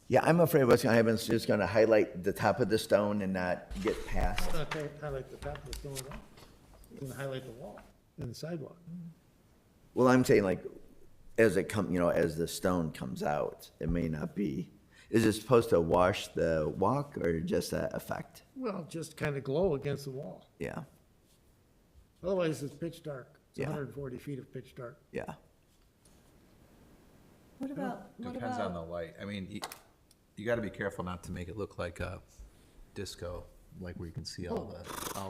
Yeah, I'm afraid what's gonna happen is just gonna highlight the top of the stone and not get past. Not highlight the top of the stone at all. It's gonna highlight the wall and the sidewalk. Well, I'm saying like, as it as the stone comes out, it may not be, is it supposed to wash the walk or just that effect? Well, just kind of glow against the wall. Yeah, Otherwise, it's pitch dark. It's Yeah. 140 feet of pitch dark. yeah. What about, Depends on the light. I mean, you gotta be careful not to make it look like a disco, like where you can see all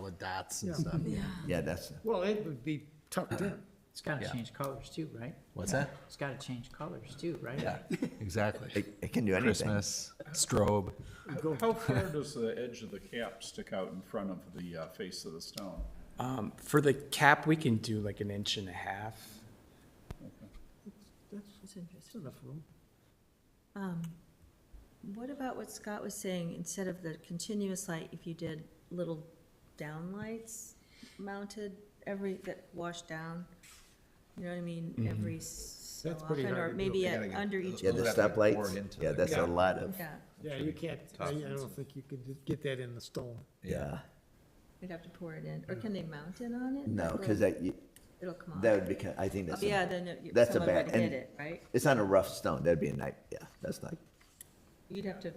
the dots and stuff. Yeah, that's, Well, it would be tucked in. It's gotta Yeah. change colors too, right? What's that? It's gotta change colors too, right? Yeah, exactly. it can do anything. Christmas, strobe. How far does the edge of the cap stick out in front of the face of the stone? for the cap, we can do like 1.5 inches. That's interesting. Enough room. What about what Scott was saying, instead of the continuous light, if you did little downlights mounted that wash down? You know what I mean, every so That's pretty often, hard or to do. maybe You gotta get under those- each. Yeah, the Those have to be poured stoplights, into yeah, the- that's Yeah. a lot of, Yeah, Yeah, you can't, I don't think you could get that in the stone. yeah. we'd have to pour it in, or can they mount it on it? No, That because will- that, It'll come off. that would be, I think Oh, that's, yeah, then it- that's a someone bad, would hit and it, right? it's on a rough stone, that'd be a night, yeah, that's not. You'd have to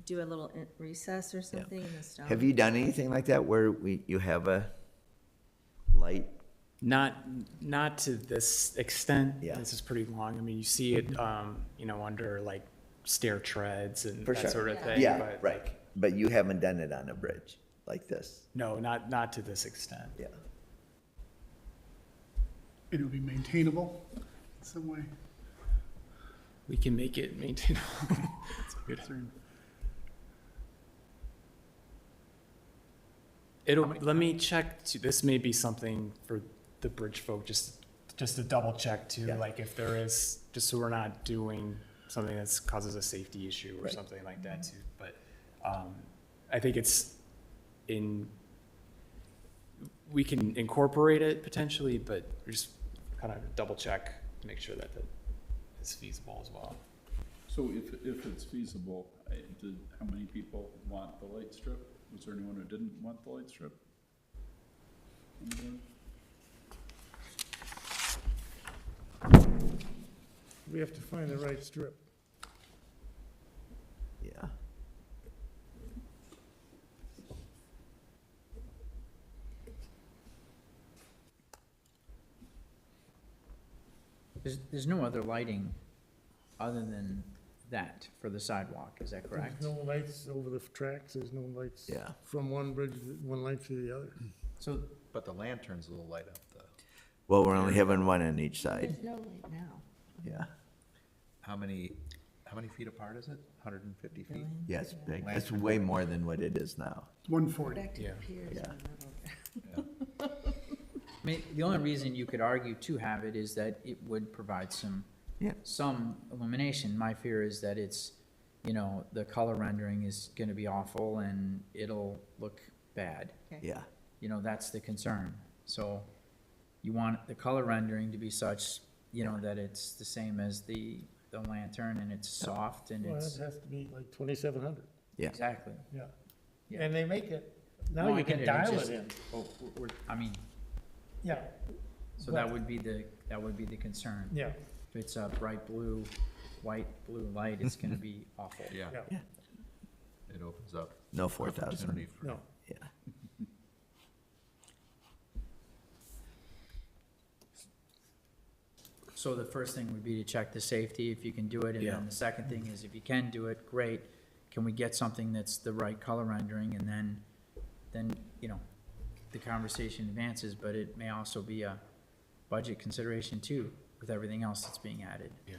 do a little recess or something in the stone. Have you done anything like that where you have a light? Not to this extent. Yeah. This is pretty long. I mean, you see it, you know, under like stair treads and For that sure. sort of thing. Yeah, but, right, like, but you haven't done it on a bridge like this, no, not to this extent. yeah. It'll be maintainable in some way. We can make it maintainable. That's good. Let me check, this may be something for the bridge folk, just to double check too, Yeah. like if there is, just so we're not doing something that causes a safety issue or Right. something like that too. But I think it's we can incorporate it potentially, but just kind of double check, to make sure that it's feasible as well. So if it's feasible, how many people want the light strip? Was there anyone who didn't want the light strip? We have to find the right strip. Yeah. There's no other lighting other than that for the sidewalk, is that correct? There's no lights over the tracks, there's no lights Yeah. from one bridge, one light to the other. So, But the lanterns will light up the, Well, we're only having one on each side, There's no light now. yeah. how many feet apart is it? 150 feet? Yeah, it's big, it's way more than what it is now, 140. Back to the Yeah. piers in Yeah. the middle. I mean, the only reason you could argue to have it is that it would provide some yeah. illumination. My fear is that it's, you know, the color rendering is gonna be awful and it'll look bad. Yeah, You know, that's the concern. So you want the color rendering to be such, you know, that it's the same as the lantern and it's soft and Well, it's, it has to be like 2,700, yeah. exactly. yeah. Yeah. And they make it, No, now I you get can it. It's dial just- it in, Oh, I mean, yeah, so that would be the concern. yeah, If it's a bright blue, white, blue light, it's gonna be awful. Yeah, yeah, it opens up No 4,000, opportunity for. no. yeah. So the first thing would be to check the safety, if you can do it, and Yeah. then the second thing is, if you can do it, great. Can we get something that's the right color rendering, and then, you know, the conversation advances, but it may also be a budget consideration too, with everything else that's being added. Yeah.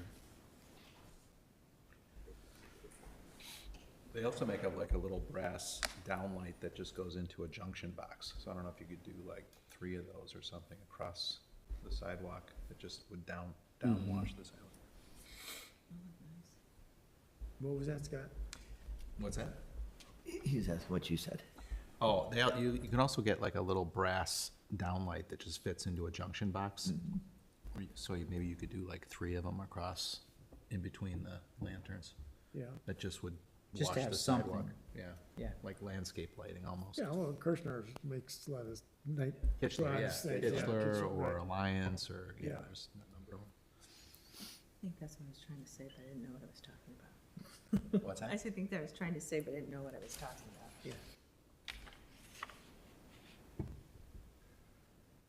They also make up like a little brass downlight that just goes into a junction box. So I don't know if you could do like 3 of those or something across the sidewalk that just would downwash the sidewalk. What was that, Scott? What's that? He's asking what you said. Oh, you can also get like a little brass downlight that just fits into a junction box. So maybe you could do like 3 of them across in between the lanterns. Yeah, That just would Just to wash have the sidewalk. something. Yeah. Yeah. Like landscape lighting almost. yeah, well, Kirshner makes a lot of night. Hitchler, yeah. things, yeah, Hitchler or right. Alliance or, yeah, Yeah. there's a number of I think that's what I was trying to say, but I didn't know what I was talking about. them. What's I that? think that I was trying to say, but I didn't know what I was talking about.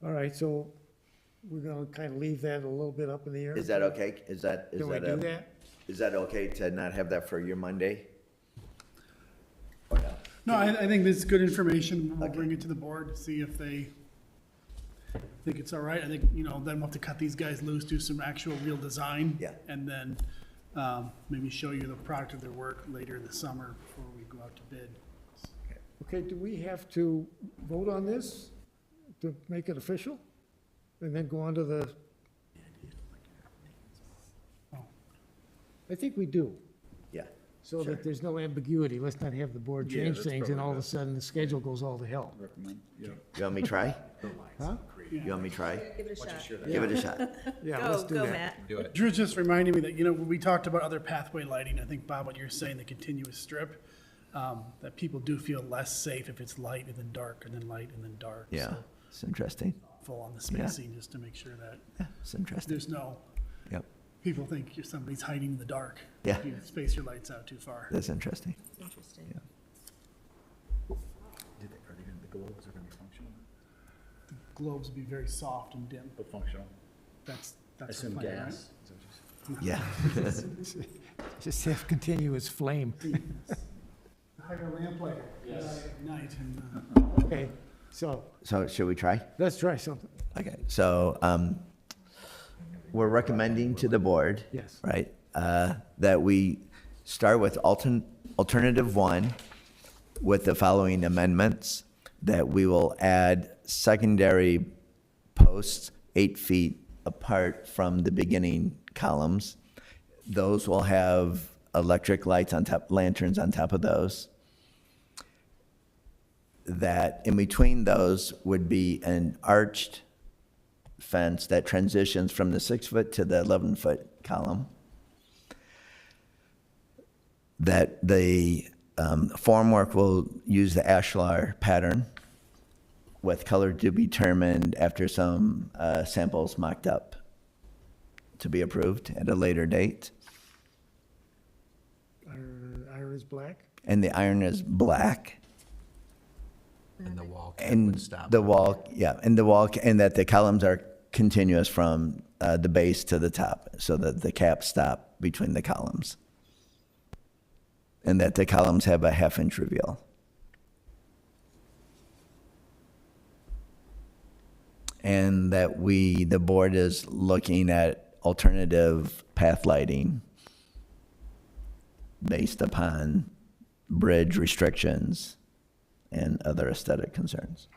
All right, so we're gonna kind of leave that a little bit up in the air. Is that okay? Is that Can we do that? Is that okay to not have that for your Monday? Or no? No, I think this is good information. We'll Okay. bring it to the board to see if they think it's all right. I think, you know, then we'll have to cut these guys loose, do some actual real design. Yeah. And then maybe show you the product of their work later in the summer before we go out to bid. Okay, do we have to vote on this to make it official? And then go on to the? Oh. I think we do. Yeah, so that there's no ambiguity. Let's not have the board Yeah, change that's things and probably all of a best. sudden the schedule goes all to hell. Recommend, yeah. You want me to try? Huh? You want me to try? Give it a shot. Give it a shot. Yeah, let's Go, do go, that. Matt. Do it. Drew just reminded me that, you know, when we talked about other pathway lighting, I think, Bob, what you're saying, the continuous strip, that people do feel less safe if it's light and then dark and then light and then dark. Yeah, So it's interesting. full on the spacing, just to make sure that Yeah, it's interesting. there's no, Yep, people think somebody's hiding in the dark. Yeah. If you space your lights out too far. that's interesting. Interesting. Are the globes are gonna be functional, Globes would be very soft and dim. but functional? That's I the assume plan, right? gas. Is that what you're saying? Yeah. Just have continuous flame. Hide a lamp lighter at night and, Okay, so So should we try? let's try something. Okay, so we're recommending to the board. Yes. Right, that we start with alternative one with the following amendments, that we will add secondary posts 8 feet apart from the beginning columns. Those will have electric lights on top, lanterns on top of those. That in between those would be an arched fence that transitions from the 6-foot to the 11-foot column. That the formwork will use the ashlar pattern with color to be determined after some samples mocked up to be approved at a later date. Iron is black. And the iron is black. And the wall cap And would stop. the wall, yeah, and the wall, and that the columns are continuous from the base to the top, so that the caps stop between the columns. And that the columns have a 1/2-inch reveal. And that the board is looking at alternative path lighting based upon bridge restrictions and other aesthetic concerns.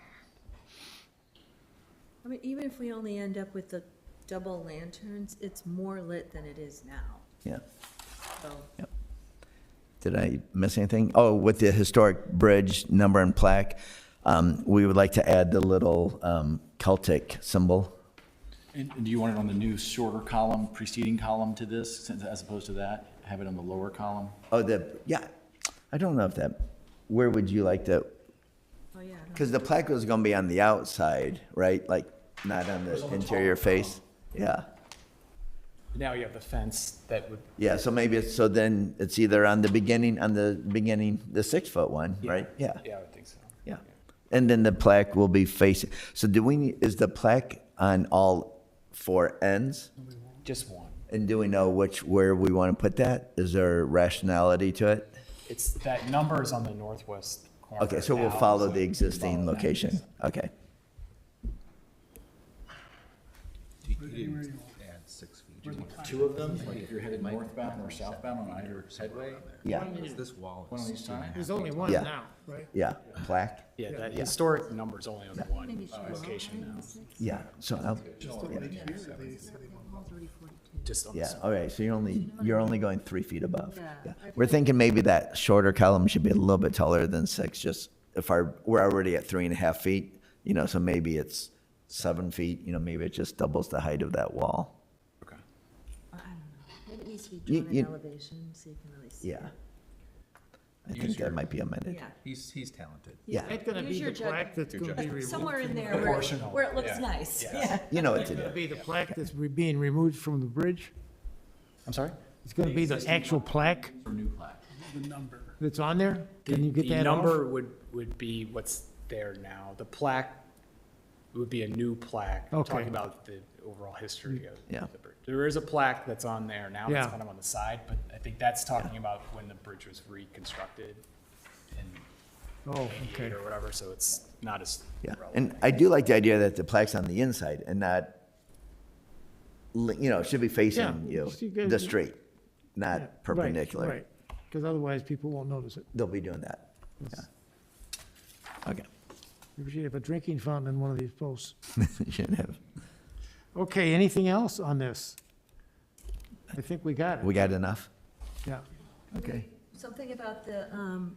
I mean, even if we only end up with the double lanterns, it's more lit than it is now, Yeah. so. Did I miss anything? Oh, with the historic bridge number and plaque, we would like to add the little Celtic symbol. And do you want it on the new shorter column, preceding column to this, as opposed to that? Have it on the lower column? Oh, yeah, I don't know if that, where would you like to, Oh, yeah. because the plaque was gonna be on the outside, right? Like, not on the interior face? Yeah, Now you have the fence that would, yeah, so maybe it's, so then it's either on the beginning, the 6-foot one, right? Yeah. yeah, I would think so. Yeah, and then the plaque will be facing, so is the plaque on all 4 ends? Just one. And do we know where we want to put that? Is there rationality to it? It's, that number is on the northwest corner. Okay, so we'll now, follow so the existing follow that. location, okay. You didn't add 6 feet. Two of them, like if you're headed northbound or southbound on either headway? Yeah, Is this wall? One of these times? There's only one Yeah. now, right? yeah, plaque, Yeah, that historic number's only on one location now, yeah, so, just on the yeah, all right, so you're only going 3 feet above. Yeah. We're thinking maybe that shorter column should be a little bit taller than 6, just if we're already at 3.5 feet, so maybe it's 7 feet, maybe it just doubles the height of that wall. Okay. I don't know. Maybe it needs to be You- drawn in you- elevation, so you can really see. Yeah. I think that might be amended. Yeah. He's talented. Yeah, That's gonna Use be your the plaque that's judgment. gonna be removed. Somewhere in there Proportional, where it looks yeah. nice, Yes. yeah. you know what It's to gonna do. be the plaque that's being removed from the bridge. I'm sorry? It's gonna be the actual plaque Or new plaque? the number. that's on there. Can you get The that off? number would be what's there now. The plaque would be a new plaque. I'm Okay. talking about the overall history of Yeah. the bridge. There is a plaque that's on there now, Yeah. that's kind of on the side, but I think that's talking about when the bridge was reconstructed in Oh, okay. 88 or whatever, so it's not as Yeah, relevant. and I do like the idea that the plaque's on the inside and not, should be facing Yeah, you, so you guys- the street, Yeah, right, not perpendicular. Right, because otherwise people won't notice it. They'll be doing that, yeah. Okay. We should have a drinking fountain in one of these posts. Should have. Okay, anything else on this? I think we got it. We got enough? Yeah. Okay. Something about the,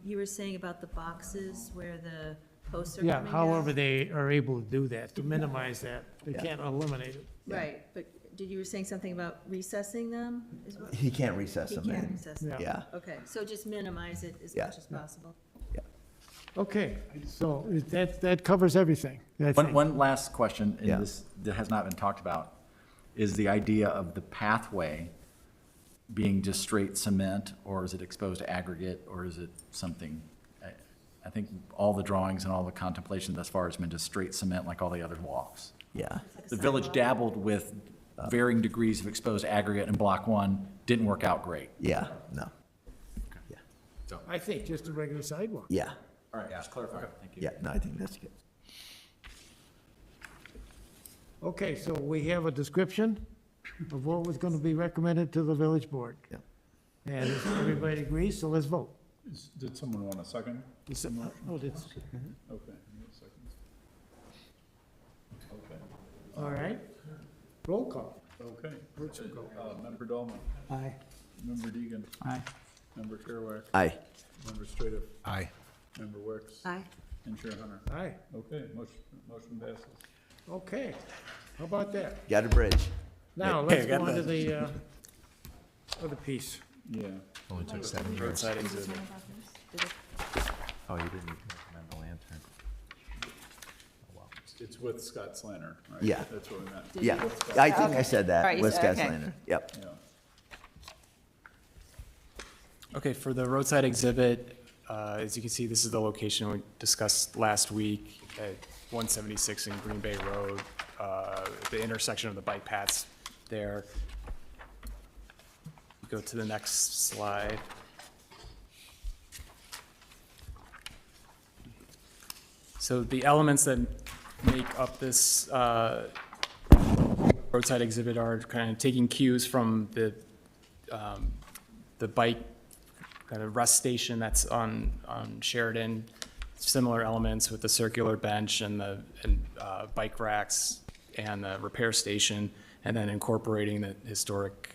you were saying about the boxes where the posts are Yeah, coming however down? they are able to do that, to minimize that. They can't eliminate it. Right, but you were saying something about recessing them? Is what- He can't recess He them can't in. recess them. Yeah, Okay, so just minimize it as Yeah. much as possible. yeah. Okay, so that covers everything, I think. One last question, Yeah. and this, that has not been talked about, is the idea of the pathway being just straight cement, or is it exposed to aggregate, or is it something? I think all the drawings and all the contemplation thus far has been just straight cement like all the other walks. Yeah, The village dabbled with varying degrees of exposed aggregate in block one, didn't work out great. yeah, no, I think just a regular sidewalk. yeah, All right, just clarify, thank you. yeah, no, I think that's good. Okay, so we have a description of what was going to be recommended to the village board. Yeah. And everybody agrees, so let's vote. Did someone want a second? Oh, that's, Okay, second. Okay, all right. Roll call. okay. Where'd you go? Member Dolman, Aye. Member Deegan, Aye. Member Kerouac, Aye. Member Strader, Aye. Member Wicks, Aye. and Chair Hunter. Aye, Okay, motion passes. okay. How about that? Got a bridge. Now, let's go on to the other piece. Yeah. Only took 7 years. Roadside exhibit. Oh, you didn't recommend the lantern. It's with Scott Slanter, right? Yeah. That's what we meant. Yeah, I think I said All right, that, you with said- Scott okay. Slander. Yep. Yeah. Okay, for the roadside exhibit, as you can see, this is the location we discussed last week at 176 in Green Bay Road, the intersection of the bike paths there. Go to the next slide. So the elements that make up this roadside exhibit are kind of taking cues from the bike kind of rest station that's on Sheridan, similar elements with the circular bench and the bike racks and the repair station, and then incorporating the historic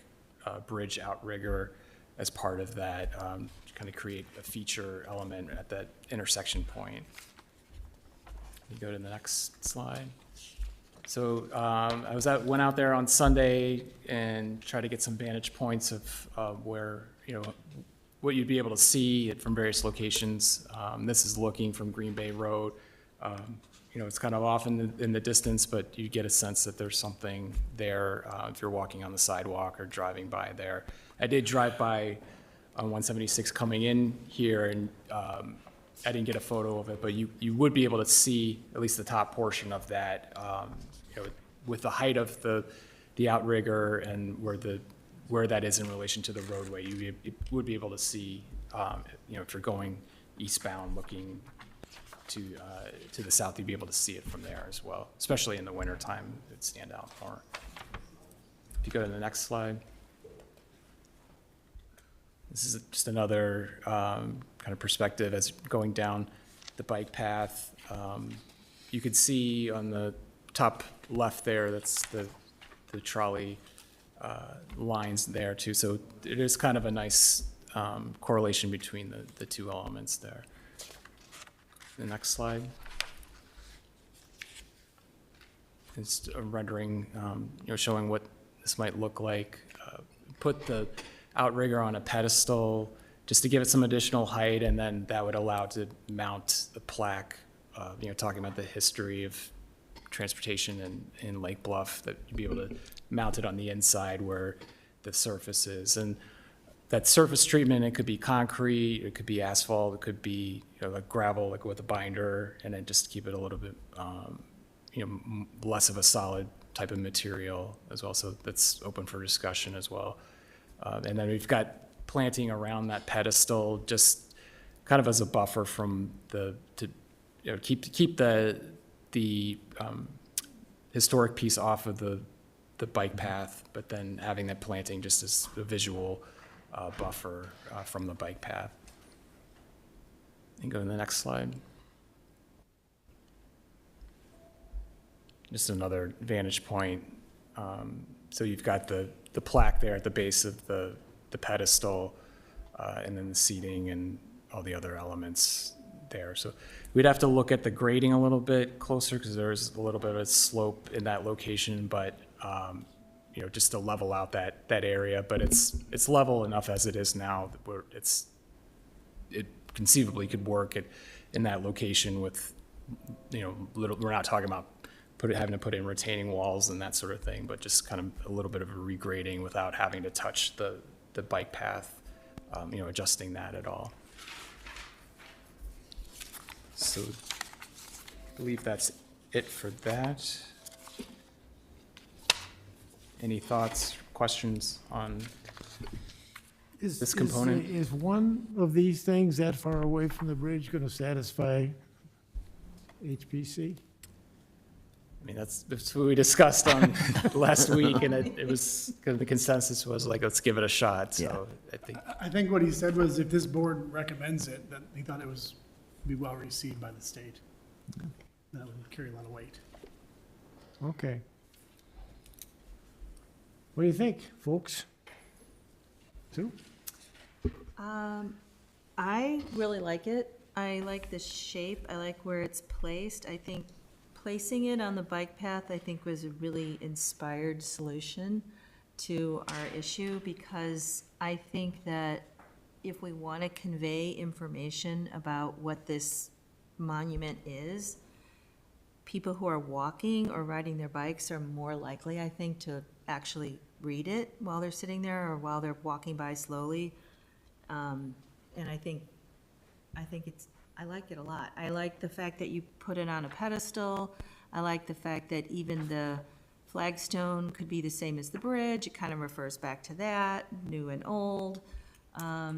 bridge outrigger as part of that, to kind of create a feature element at that intersection point. You go to the next slide. So went out there on Sunday and tried to get some vantage points of where, what you'd be able to see from various locations. This is looking from Green Bay Road. It's kind of off in the distance, but you get a sense that there's something there if you're walking on the sidewalk or driving by there. I did drive by on 176 coming in here, and I didn't get a photo of it, but you would be able to see at least the top portion of that, with the height of the outrigger and where that is in relation to the roadway. You would be able to see, if you're going eastbound looking to the south, you'd be able to see it from there as well, especially in the wintertime, it'd stand out more. If you go to the next slide. This is just another kind of perspective as going down the bike path. You could see on the top left there, that's the trolley lines there too. So it is kind of a nice correlation between the two elements there. The next slide. It's a rendering, showing what this might look like. Put the outrigger on a pedestal just to give it some additional height, and then that would allow it to mount the plaque, talking about the history of transportation in Lake Bluff, that you'd be able to mount it on the inside where the surface is. And that surface treatment, it could be concrete, it could be asphalt, it could be like gravel, like with a binder, and then just keep it a little bit, less of a solid type of material as well. So that's open for discussion as well. And then we've got planting around that pedestal, just kind of as a buffer from keep the historic piece off of the bike path, but then having that planting just as a visual buffer from the bike path. And go to the next slide. Just another vantage point. So you've got the plaque there at the base of the pedestal. and then the seating and all the other elements there. So we'd have to look at the grading a little bit closer because there's a little bit of a slope in that location, but you know, just to level out that area. But it's level enough as it is now where it conceivably could work in that location with, you know, we're not talking about having to put in retaining walls and that sort of thing, but just kind of a little bit of a regrading without having to touch the bike path, you know, adjusting that at all. So I believe that's it for that. Any thoughts, questions on this component? Is one of these things that far away from the bridge going to satisfy HPC? I mean, that's what we discussed on last week, and it was, kind of the consensus was like, let's give it a shot, so I think what he said was if this board recommends it, that he thought it was, be well received by the state. That would carry a lot of weight. Okay. What do you think, folks? Sue? I really like it. I like the shape. I like where it's placed. I think placing it on the bike path, I think, was a really inspired solution to our issue, because I think that if we want to convey information about what this monument is, people who are walking or riding their bikes are more likely, I think, to actually read it while they're sitting there or while they're walking by slowly. And I like it a lot. I like the fact that you put it on a pedestal. I like the fact that even the flagstone could be the same as the bridge. It kind of refers back to that, new and old. I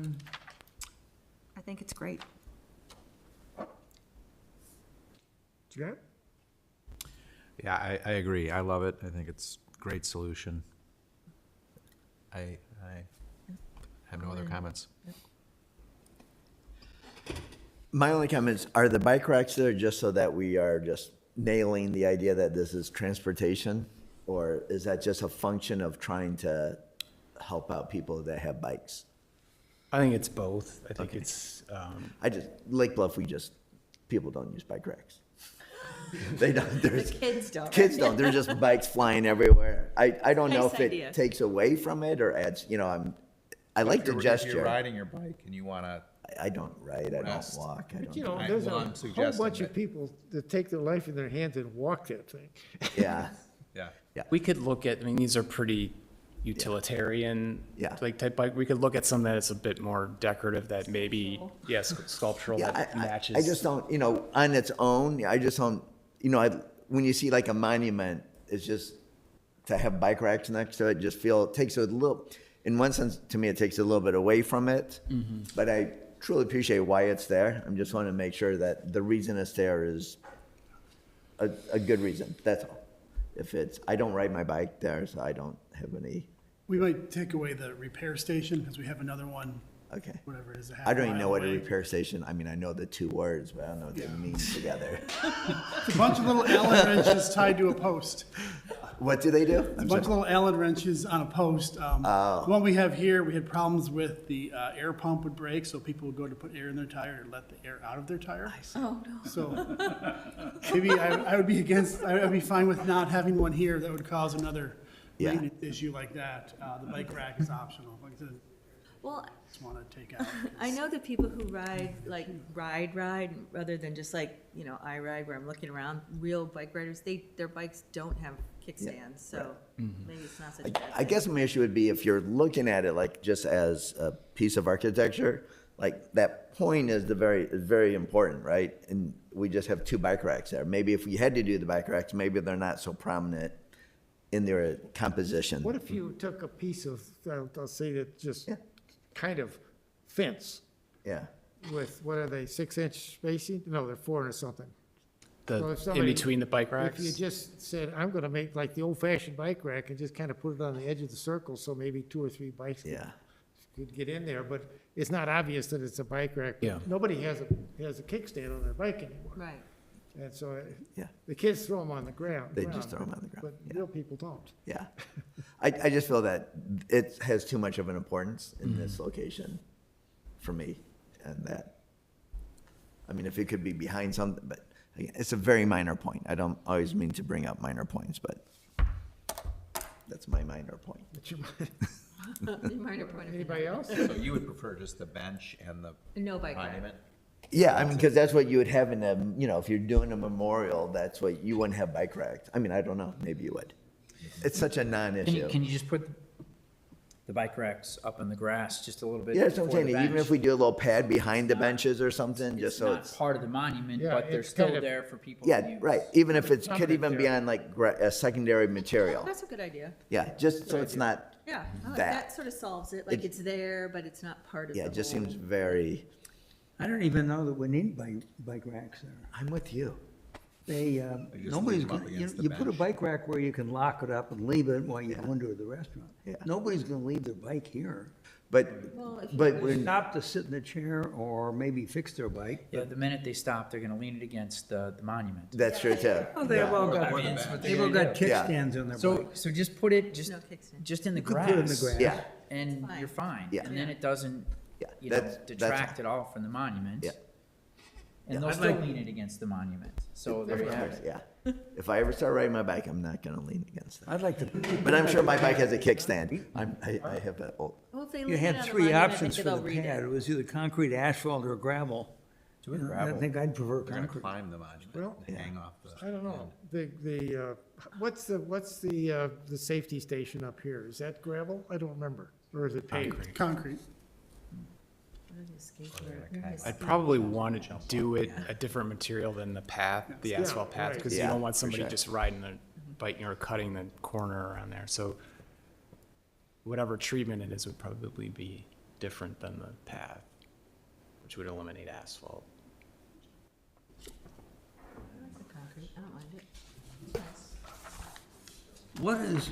think it's great. Jack? Yeah, I agree. I love it. I think it's a great solution. I have no other comments. My only comments, are the bike racks there just so that we are just nailing the idea that this is transportation? Or is that just a function of trying to help out people that have bikes? I think it's both. I think it's, Lake Bluff, people don't use bike racks. They don't, there's. Kids don't. Kids don't, there's just bikes flying everywhere. I don't know Nice if idea. it takes away from it or adds, I like the If you're gesture. riding your bike and you want to, I don't ride, I don't Rest. walk, I But don't. there's well, a I'm whole suggesting bunch of that- people that take their life in their hands and walk that thing. Yeah, yeah. we could look at, I mean, these are pretty utilitarian, Yeah. like type bike. We could look at some that is a bit more decorative that maybe, yes, sculptural yeah, that matches. I just don't, on its own, I just don't, when you see like a monument, it's just, to have bike racks next to it, it takes a little, in one sense, to me, it takes a little bit away from it. Mm-hmm. But I truly appreciate why it's there. I'm just wanting to make sure that the reason it's there is a good reason, that's all. I don't ride my bike there, so I don't have any, We might take away the repair station because we have another one, okay. whatever it is, a half I don't even mile know what a away. repair station, I know the two words, but I don't know what they mean together. It's a bunch of little Allen wrenches tied to a post. What do they do? A bunch of little Allen wrenches on a post. The one we have here, we had problems with the air pump would break, so people would go to put air in their tire and let the air out of their tire. Oh, no. So maybe I would be fine with not having one here that would cause another Yeah. maintenance issue like that. The bike rack is optional. Like I said, Well, just want to take out. I know that people who ride, like, ride, rather than just like, I ride where I'm looking around, real bike riders, their bikes don't have kickstands, so maybe it's not such a bad I thing. guess my issue would be if you're looking at it like just as a piece of architecture, like that point is very important, right? And we just have two bike racks there. Maybe if we had to do the bike racks, maybe they're not so prominent in their composition. What if you took a piece of, I'll say that just kind of fence Yeah, with, what are they, 6-inch spacing? No, they're 4 or something. The, Well, if in somebody- between the bike racks. If you just said, I'm gonna make like the old-fashioned bike rack and just kind of put it on the edge of the circle, so maybe 2 or 3 bikes yeah. could get in there, but it's not obvious that it's a bike rack. Yeah. Nobody has a kickstand on their bike anymore. Right. And so Yeah. the kids throw them on the ground. They just throw 'em on the ground, But yeah. real people don't. Yeah. I just feel that it has too much of an importance in this location. for me, and that. I mean, if it could be behind something, but again, it's a very minor point. I don't always mean to bring up minor points, but that's my minor point. Minor point of Anybody else? So you would prefer just the bench and the No bike rack. monument? Yeah, I mean, because that's what you would have in a, you know, if you're doing a memorial, that's what, you wouldn't have bike racks. I mean, I don't know, maybe you would. It's such a non-issue. Can you just put the bike racks up in the grass just a little bit Yeah, that's what I'm before the saying, even bench? if we do a little pad behind the benches or something, just It's so not it's, part of the monument, Yeah, but they're it's still kind of- there for people to use. yeah, right, even if it could even be Secondary. on like a secondary material. That's a good idea. Yeah, just so it's not, Yeah, I like That. that sort of solves it, like It- it's there, but it's not part of the yeah, it just whole- seems very, I don't even know that we need bike racks there. I'm with you. They, just nobody's, leave 'em up gonna- against the you put a bench. bike rack where you can lock it up and leave it while you go into the restaurant. Yeah. Nobody's gonna leave their bike here. But, Well, if you- but They when, stop to sit in a chair or maybe fix their bike. Yeah, the minute they stop, they're gonna lean it against the monument. that's true too. Oh, they've all got, I mean, that's what they've all they're got gonna Yeah. kickstands on their So, bike. so just put it, just, No kickstand. just in the You could grass. put it in the grass. Yeah, And Fine. you're fine. Yeah. And then it doesn't, yeah. you know, that's- detract at all from the monument. Yeah. And they'll I'd still like- lean it against the monument. So there you have it. Yeah. If I ever start riding my bike, I'm not gonna lean against that. I'd like to, But I'm sure my bike has a kickstand. I have that old, Well, if they you leave it had on the three monument, options maybe for the they'll read pad. it. It was either concrete, asphalt, or gravel. Do it I gravel. think I'd prefer We're gonna concrete. climb the monument Well, and hang off the. I don't know. What's the safety station up here? Is that gravel? I don't remember. Or is it paved? Concrete. What is it, skateboard? I'd probably want to do it a different material than the path, the Yeah, asphalt path, right. because you Yeah, don't want for somebody sure. just riding the bike or cutting the corner around there. So whatever treatment it is would probably be different than the path, which would eliminate asphalt. I like the concrete, I don't mind it.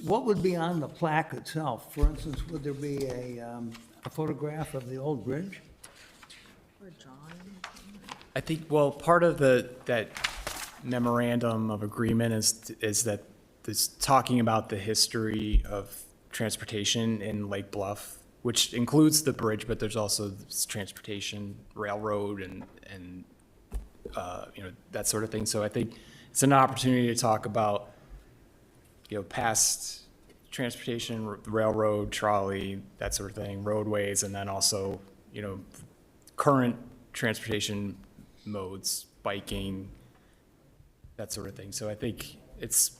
What would be on the plaque itself? For instance, would there be a photograph of the old bridge? Or a drawing. I think, well, part of that memorandum of agreement is that it's talking about the history of transportation in Lake Bluff, which includes the bridge, but there's also this transportation, railroad, and you know, that sort of thing. So I think it's an opportunity to talk about, you know, past transportation, railroad, trolley, that sort of thing, roadways, and then also, you know, current transportation modes, biking, that sort of thing. So I think it's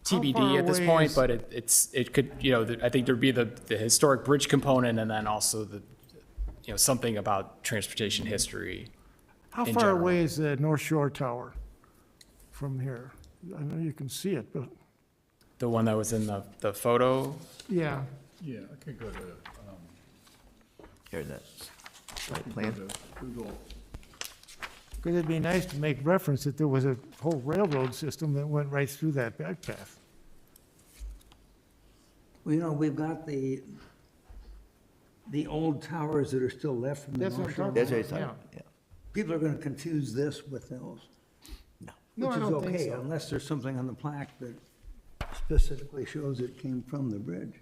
How TBD far at this away point, is- but it could, you know, I think there'd be the historic bridge component and then also the, you know, something about transportation history. How in far general. away is the North Shore Tower from here? I know you can see it, but, The one that was in the photo, yeah. Yeah, I could go to, here's that site go plan. to Google. Because it'd be nice to make reference that there was a whole railroad system that went right through that bike path. Well, you know, we've got the old towers that are still left from the That's what I'm North Shore. talking That's what about, he's yeah. talking, yeah. People are gonna confuse this with those. No, Which I is don't think okay, so. unless there's something on the plaque that specifically shows it came from the bridge.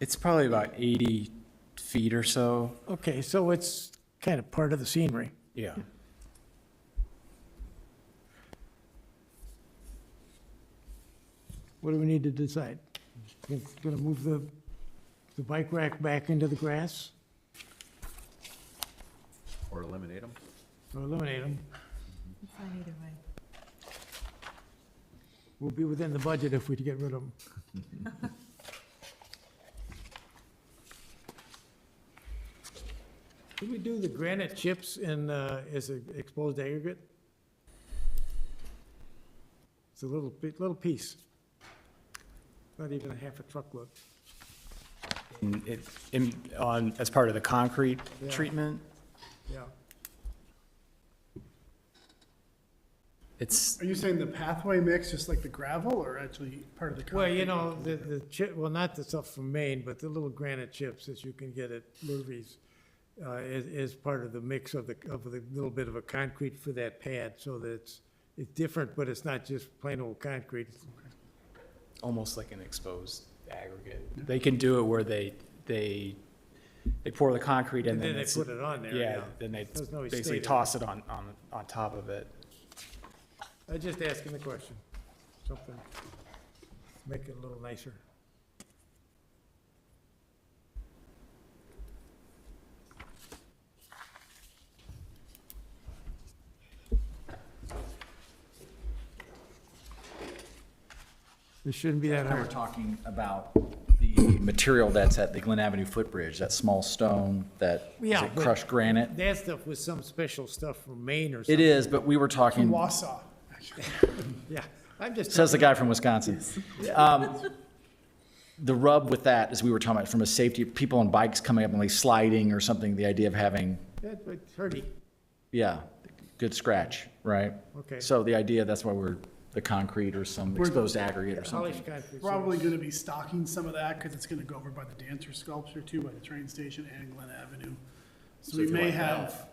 it's probably about 80 feet or so. Okay, so it's kind of part of the scenery. Yeah. What do we need to decide? Gonna move the bike rack back into the grass Or eliminate them? or eliminate them? Fine either way. We'll be within the budget if we get rid of them. Did we do the granite chips in, as an exposed aggregate? It's a little piece. Not even a half a truckload. As part of the concrete Yeah. treatment, Yeah. it's, Are you saying the pathway mix, just like the gravel, or actually part of the concrete? Well, you know, the chip, well, not the stuff from Maine, but the little granite chips that you can get at Lurvy's is part of the mix of the little bit of a concrete for that pad, so that it's different, but it's not just plain old concrete. almost like an exposed aggregate. They can do it where they they pour the concrete in. And then they it's- put it on there, yeah. Then they Doesn't always basically stay there. toss it on top of it. I'm just asking the question. Something, make it a little nicer. This shouldn't be that Now we're hard. talking about the material that's at the Glen Avenue footbridge, that small stone, that, is Yeah, it but- crushed granite? That stuff was some special stuff from Maine or It something. is, but we were talking, Wausau, actually. Yeah, I'm just. says the talking- guy from Wisconsin. The rub with that is we were talking about from a safety, people on bikes coming up and like sliding or something, the idea of having, It's hurdy. yeah, good scratch, right? Okay. So the idea, that's why we're, the concrete or some exposed aggregate or something. Polished concrete. Probably gonna be stocking some of that, because it's gonna go over by the dancer sculpture too, by the train station and Glen Avenue. So we if you may like that. have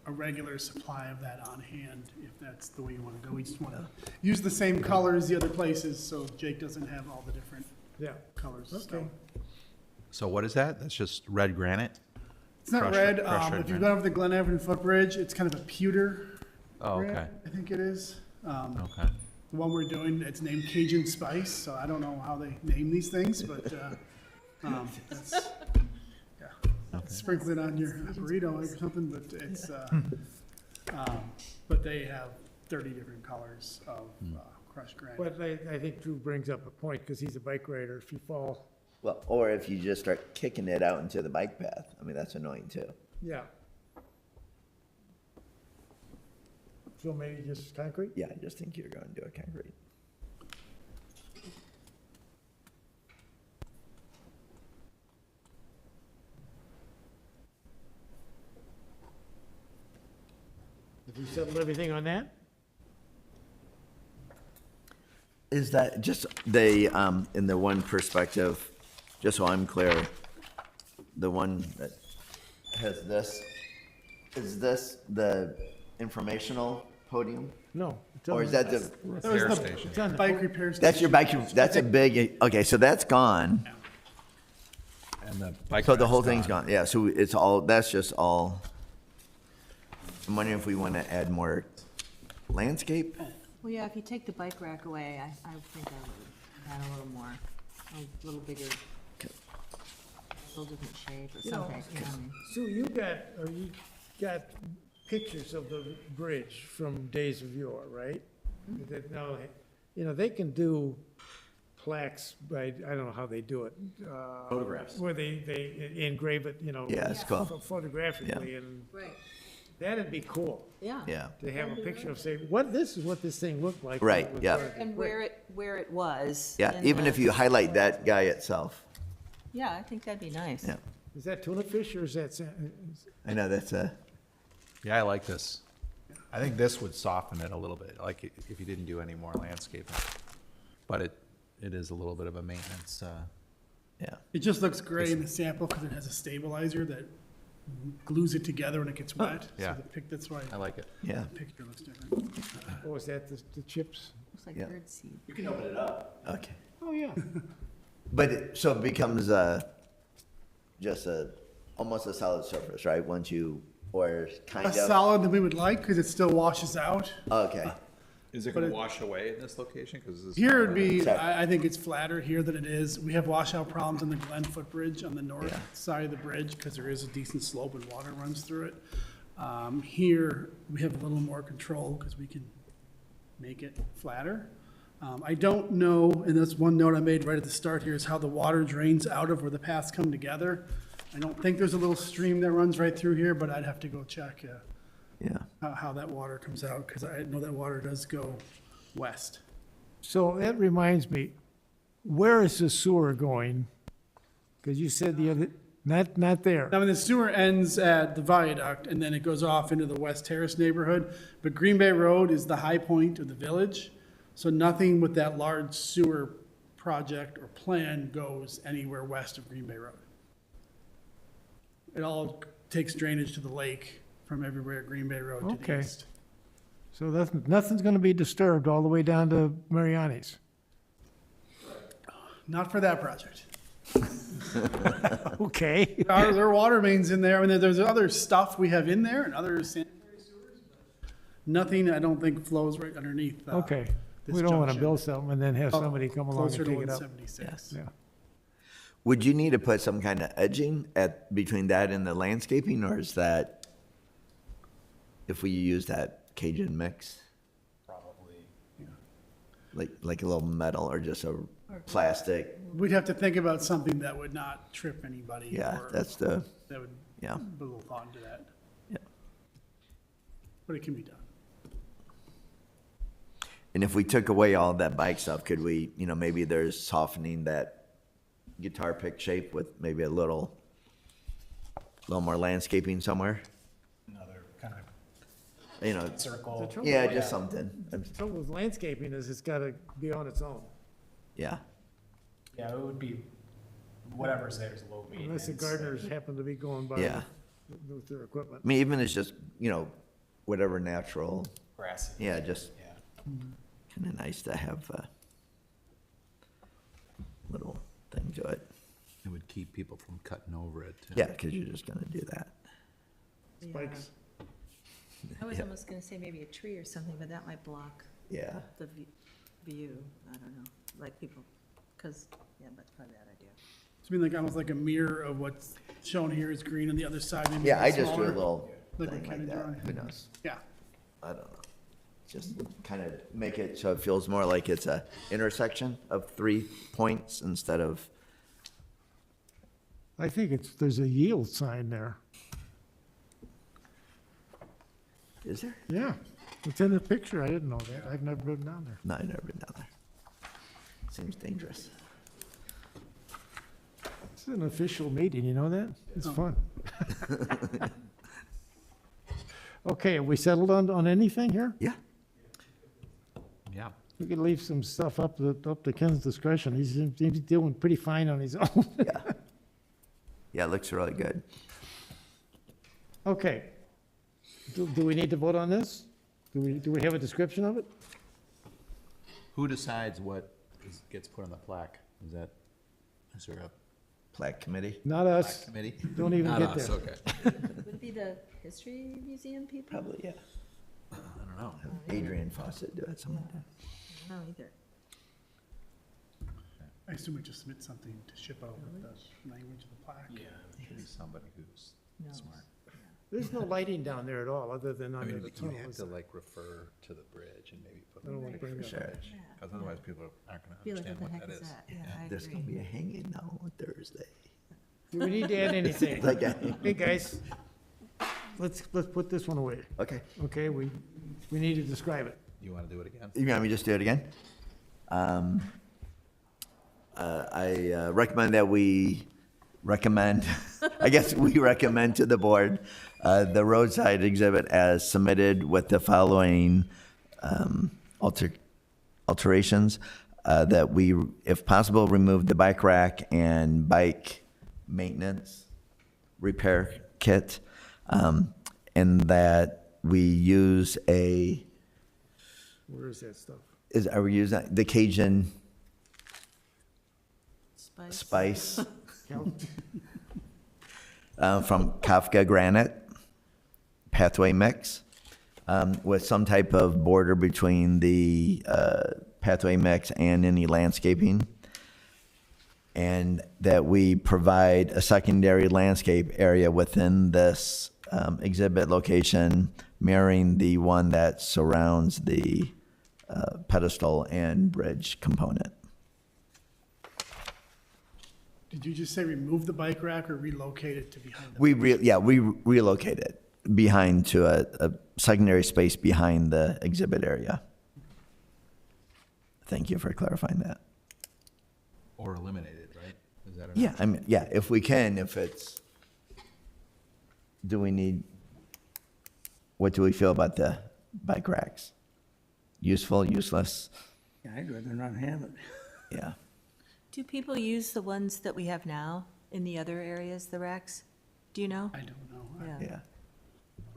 a regular supply of that on hand, if that's the way you wanna go. We just wanna use the same color as the other places, so Jake doesn't have all the different Yeah, colors. okay. So what is that? That's just red granite? It's not Crushed- red, crushed red if you've granite. gone over the Glen Avenue footbridge, it's kind of a pewter Oh, okay, red, I think it is. okay. The one we're doing, it's named Cajun Spice, so I don't know how they name these things, but, that's, yeah. Sprinkle it on your burrito or something, but it's, but they have 30 different colors of crushed granite. But I think Drew brings up a point, because he's a bike rider. If you fall, Well, or if you just start kicking it out into the bike path, I mean, that's annoying too. yeah. So maybe just concrete? Yeah, I just think you're going to do a concrete. If we settle everything on that? Is that just the, in the one perspective, just so I'm clear, the one that has this, is this the informational podium? No. it's Or on is the- that the, That was Repair the station. It's on the, bike repair station. that's your bike, that's a big, okay, so that's gone. And the bike So the rack's whole thing's gone, yeah, so it's all, that's just all. I'm wondering if we want to add more landscape? Well, yeah, if you take the bike rack away, I think I would add a little more, a little bigger, a little different shape or something, you know what I mean? Sue, you got pictures of the bridge from days of yore, right? That now, they can do plaques by, I don't know how they do it. Photographs. Where they engrave it, Yeah, it's cool. photographically, and Right, that'd be cool, yeah. Yeah, to have a picture of, say, this is what this thing looked like. when Right, it was yeah. started. And where it was. yeah, and even the- if you highlight that guy itself, Yeah, I think that'd be nice. yeah. Is that tuna fish, or is that, I know that's a, Yeah, I like this. I think this would soften it a little bit, like if you didn't do any more landscaping. But it is a little bit of a maintenance, yeah. It just looks great in the sample because it has a stabilizer that glues it together when it gets wet. So Yeah. that's why I like it. Yeah, the picture looks different. oh, is that the chips? Looks like Yeah. birdseed. You can open it up. okay. Oh, yeah. But so it becomes just almost a solid surface, right? Once you, or kind A of, solid that we would like because it still washes out. okay, Is it But gonna it- wash away in this location? 'Cause this is Here not it'd be, Sorry. I think it's flatter here than it is. We have washout problems on the Glen footbridge on the north Yeah. side of the bridge because there is a decent slope and water runs through it. Here, we have a little more control because we can make it flatter. I don't know, and that's one note I made right at the start here, is how the water drains out of where the paths come together. I don't think there's a little stream that runs right through here, but I'd have to go check yeah. how that water comes out because I know that water does go west. So that reminds me, where is the sewer going? Because you said the other, not there. I mean, the sewer ends at the viaduct, and then it goes off into the West Terrace neighborhood. But Green Bay Road is the high point of the village, so nothing with that large sewer project or plan goes anywhere west of Green Bay Road. It all takes drainage to the lake from everywhere Green Bay Road to the Okay. east. So nothing's gonna be disturbed all the way down to Mariani's. Not for that project. Okay. There are water mains in there, I mean, there's other stuff we have in there and other sanitary sewers, but nothing, I don't think flows right underneath. Okay. this We don't want to junction. build something and then have Oh, somebody come along and Closer to take it up. 176. Yeah. Would you need to put some kind of edging between that and the landscaping, or is that, if we use that Cajun mix? Probably. Like a little metal or just a plastic? We'd have to think about something that would not trip anybody. Yeah, or that's the, That would yeah. put a little thought into that. Yeah. But it can be done. And if we took away all that bike stuff, could we, maybe there's softening that guitar pick shape with maybe a little more landscaping somewhere? Another kind of circle. The trouble- Yeah, just something. The trouble with landscaping is it's got to be on its own. Yeah, Yeah, it would be, whatever's there is low maintenance. Unless the gardeners happen to be going by yeah. with their equipment. I mean, even it's just, whatever natural, Grassy. yeah, just Yeah. kind of nice to have a little thing to it. It would keep people from cutting over it. too. Yeah, because you're just gonna do that. Spikes. I was Yeah. almost gonna say maybe a tree or something, but that might block Yeah, the view. I don't know, like people, because, yeah, that's probably a bad idea. It's been like, almost like a mirror of what's shown here is green and the other side maybe. yeah, I it's just do a smaller. little Like thing what like kinda that. drawing? Who knows? Yeah. I don't know. Just kind of make it so it feels more like it's a intersection of 3 points instead of, I think there's a yield sign there. is there? Yeah, it's in the picture. I didn't know that. I've never been down there. No, I've never been down there. Seems dangerous. It's an official meeting, you know that? It's fun. Okay, are we settled on anything here? Yeah. Yeah. We could leave some stuff up to Ken's discretion. He's doing pretty fine on his own. Yeah. Yeah, it looks really good. Okay. Do we need to vote on this? Do we have a description of it? Who decides what gets put on the plaque? Is there a Plaque committee? Not plaque us. committee? Don't even Not get us, there. okay. Would it be the history museum people? Probably, yeah. I don't know. Have Adrian Fawcett do it, something like that. I don't know either. I assume we just submit something to ship out with the language of the plaque. Yeah, it should be somebody who's No. smart. There's no lighting down there at all, other than I under mean, the you tunnel. have is to there? like refer to the bridge and maybe put I don't want to bring that up. Sure. because otherwise people aren't going to Be like, understand what the what heck that is is. that? Yeah, I There's gonna agree. be a hanging now on Thursday. Do we need to add anything? Like, Hey, guys, let's put this one away. okay. Okay, we need to describe it. You want to do it again? You want me to just do it again? I recommend that I guess we recommend to the board, the roadside exhibit as submitted with the following alterations. That we, if possible, remove the bike rack and bike maintenance repair kit. And that we use Where is that stuff? are we using the Cajun Spice. spice Cal- from Kafka Granite pathway mix with some type of border between the pathway mix and any landscaping. And that we provide a secondary landscape area within this exhibit location mirroring the one that surrounds the pedestal and bridge component. Did you just say remove the bike rack or relocate it to behind the? We relocate it behind to a secondary space behind the exhibit area. Thank you for clarifying that. Or eliminate it, right? Is that enough? Yeah, I mean, yeah, if we can, do we need, what do we feel about the bike racks? Useful, useless? Yeah, I'd rather not have it. Yeah. Do people use the ones that we have now in the other areas, the racks? Do you know? I don't know. Yeah.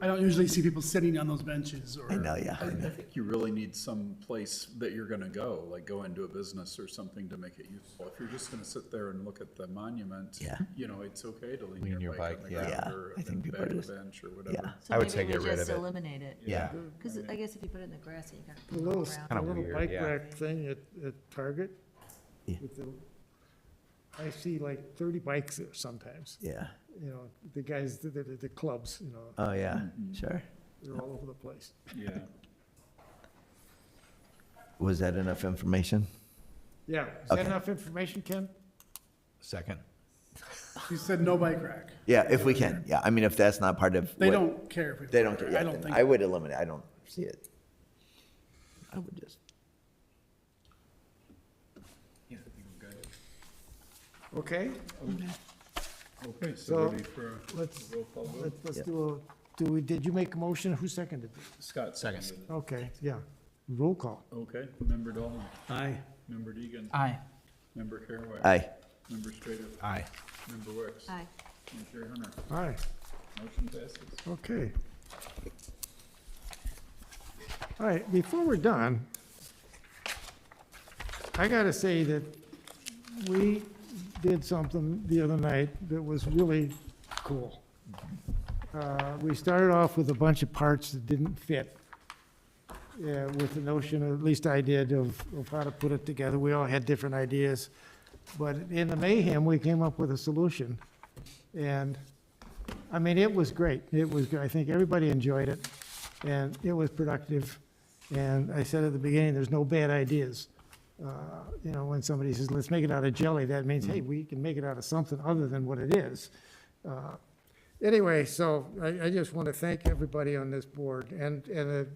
Yeah. I don't usually see people sitting on those benches or. I know, yeah. I think you really need some place that you're gonna go, like go into a business or something to make it useful. If you're just gonna sit there and look at the monument, Yeah. you know, it's okay to Lean lean your your bike bike, on the yeah. ground Yeah, or I think in the people back are of the just- bench or Yeah. whatever. So I would maybe say we get rid just of it. eliminate it. Yeah. Because I guess if you put it in the grass, you got The to little, go around. the Kinda little weird, bike yeah. rack thing at Target. Yeah. with the- I see like 30 bikes there sometimes, Yeah. you know, the guys, the clubs, you know, Oh, yeah, sure. they're all over the place. Yeah. Was that enough information? Yeah, is that Okay. enough information, Ken? Second. You said no bike rack. Yeah, if we can. Yeah, I mean, if that's not part of They what- don't care if we. They don't care. I Yeah, don't then think. I would eliminate. I don't see it. I would just. Okay, Okay, so So, ready for let's, a roll call vote? let's Yeah. did you make a motion? Who seconded it? Scott seconded it. Okay, yeah, roll call. Okay, Member Dolan, Aye. Member Deegan, Aye. Member Caraway. Aye. Member Strader, Aye. Member Wicks. Aye. And Chair Hunter. All right, Motion passes. okay. All right, before we're done, I gotta say that we did something the other night that was really cool. We started off with a bunch of parts that didn't fit, with the notion, at least I did, of how to put it together. We all had different ideas. But in the mayhem, we came up with a solution. And, I mean, it was great. It was, good. I think everybody enjoyed it, and it was productive. And I said at the beginning, there's no bad ideas. You know, when somebody says, let's make it out of jelly, that means, hey, we can make it out of something other than what it is. Anyway, so I just want to thank everybody on this board and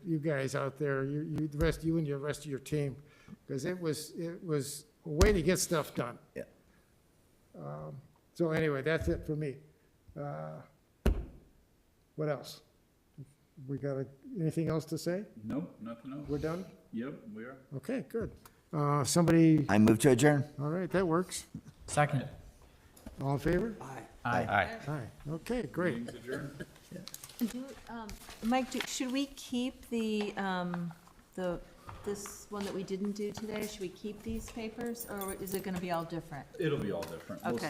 you guys out there, the rest, you and the rest of your team, because it was a way to get stuff done. Yeah. So anyway, that's it for me. What else? We got anything else to say? Nope, nothing else. We're done? Yep, we are. Okay, good. Somebody, I move to adjourn. all right, that works. Second. All in favor? Aye. Aye. Aye, okay, great. Meeting's adjourned. Mike, should we keep this one that we didn't do today? Should we keep these papers, or is it going to be all different? It'll be all different. We'll Okay.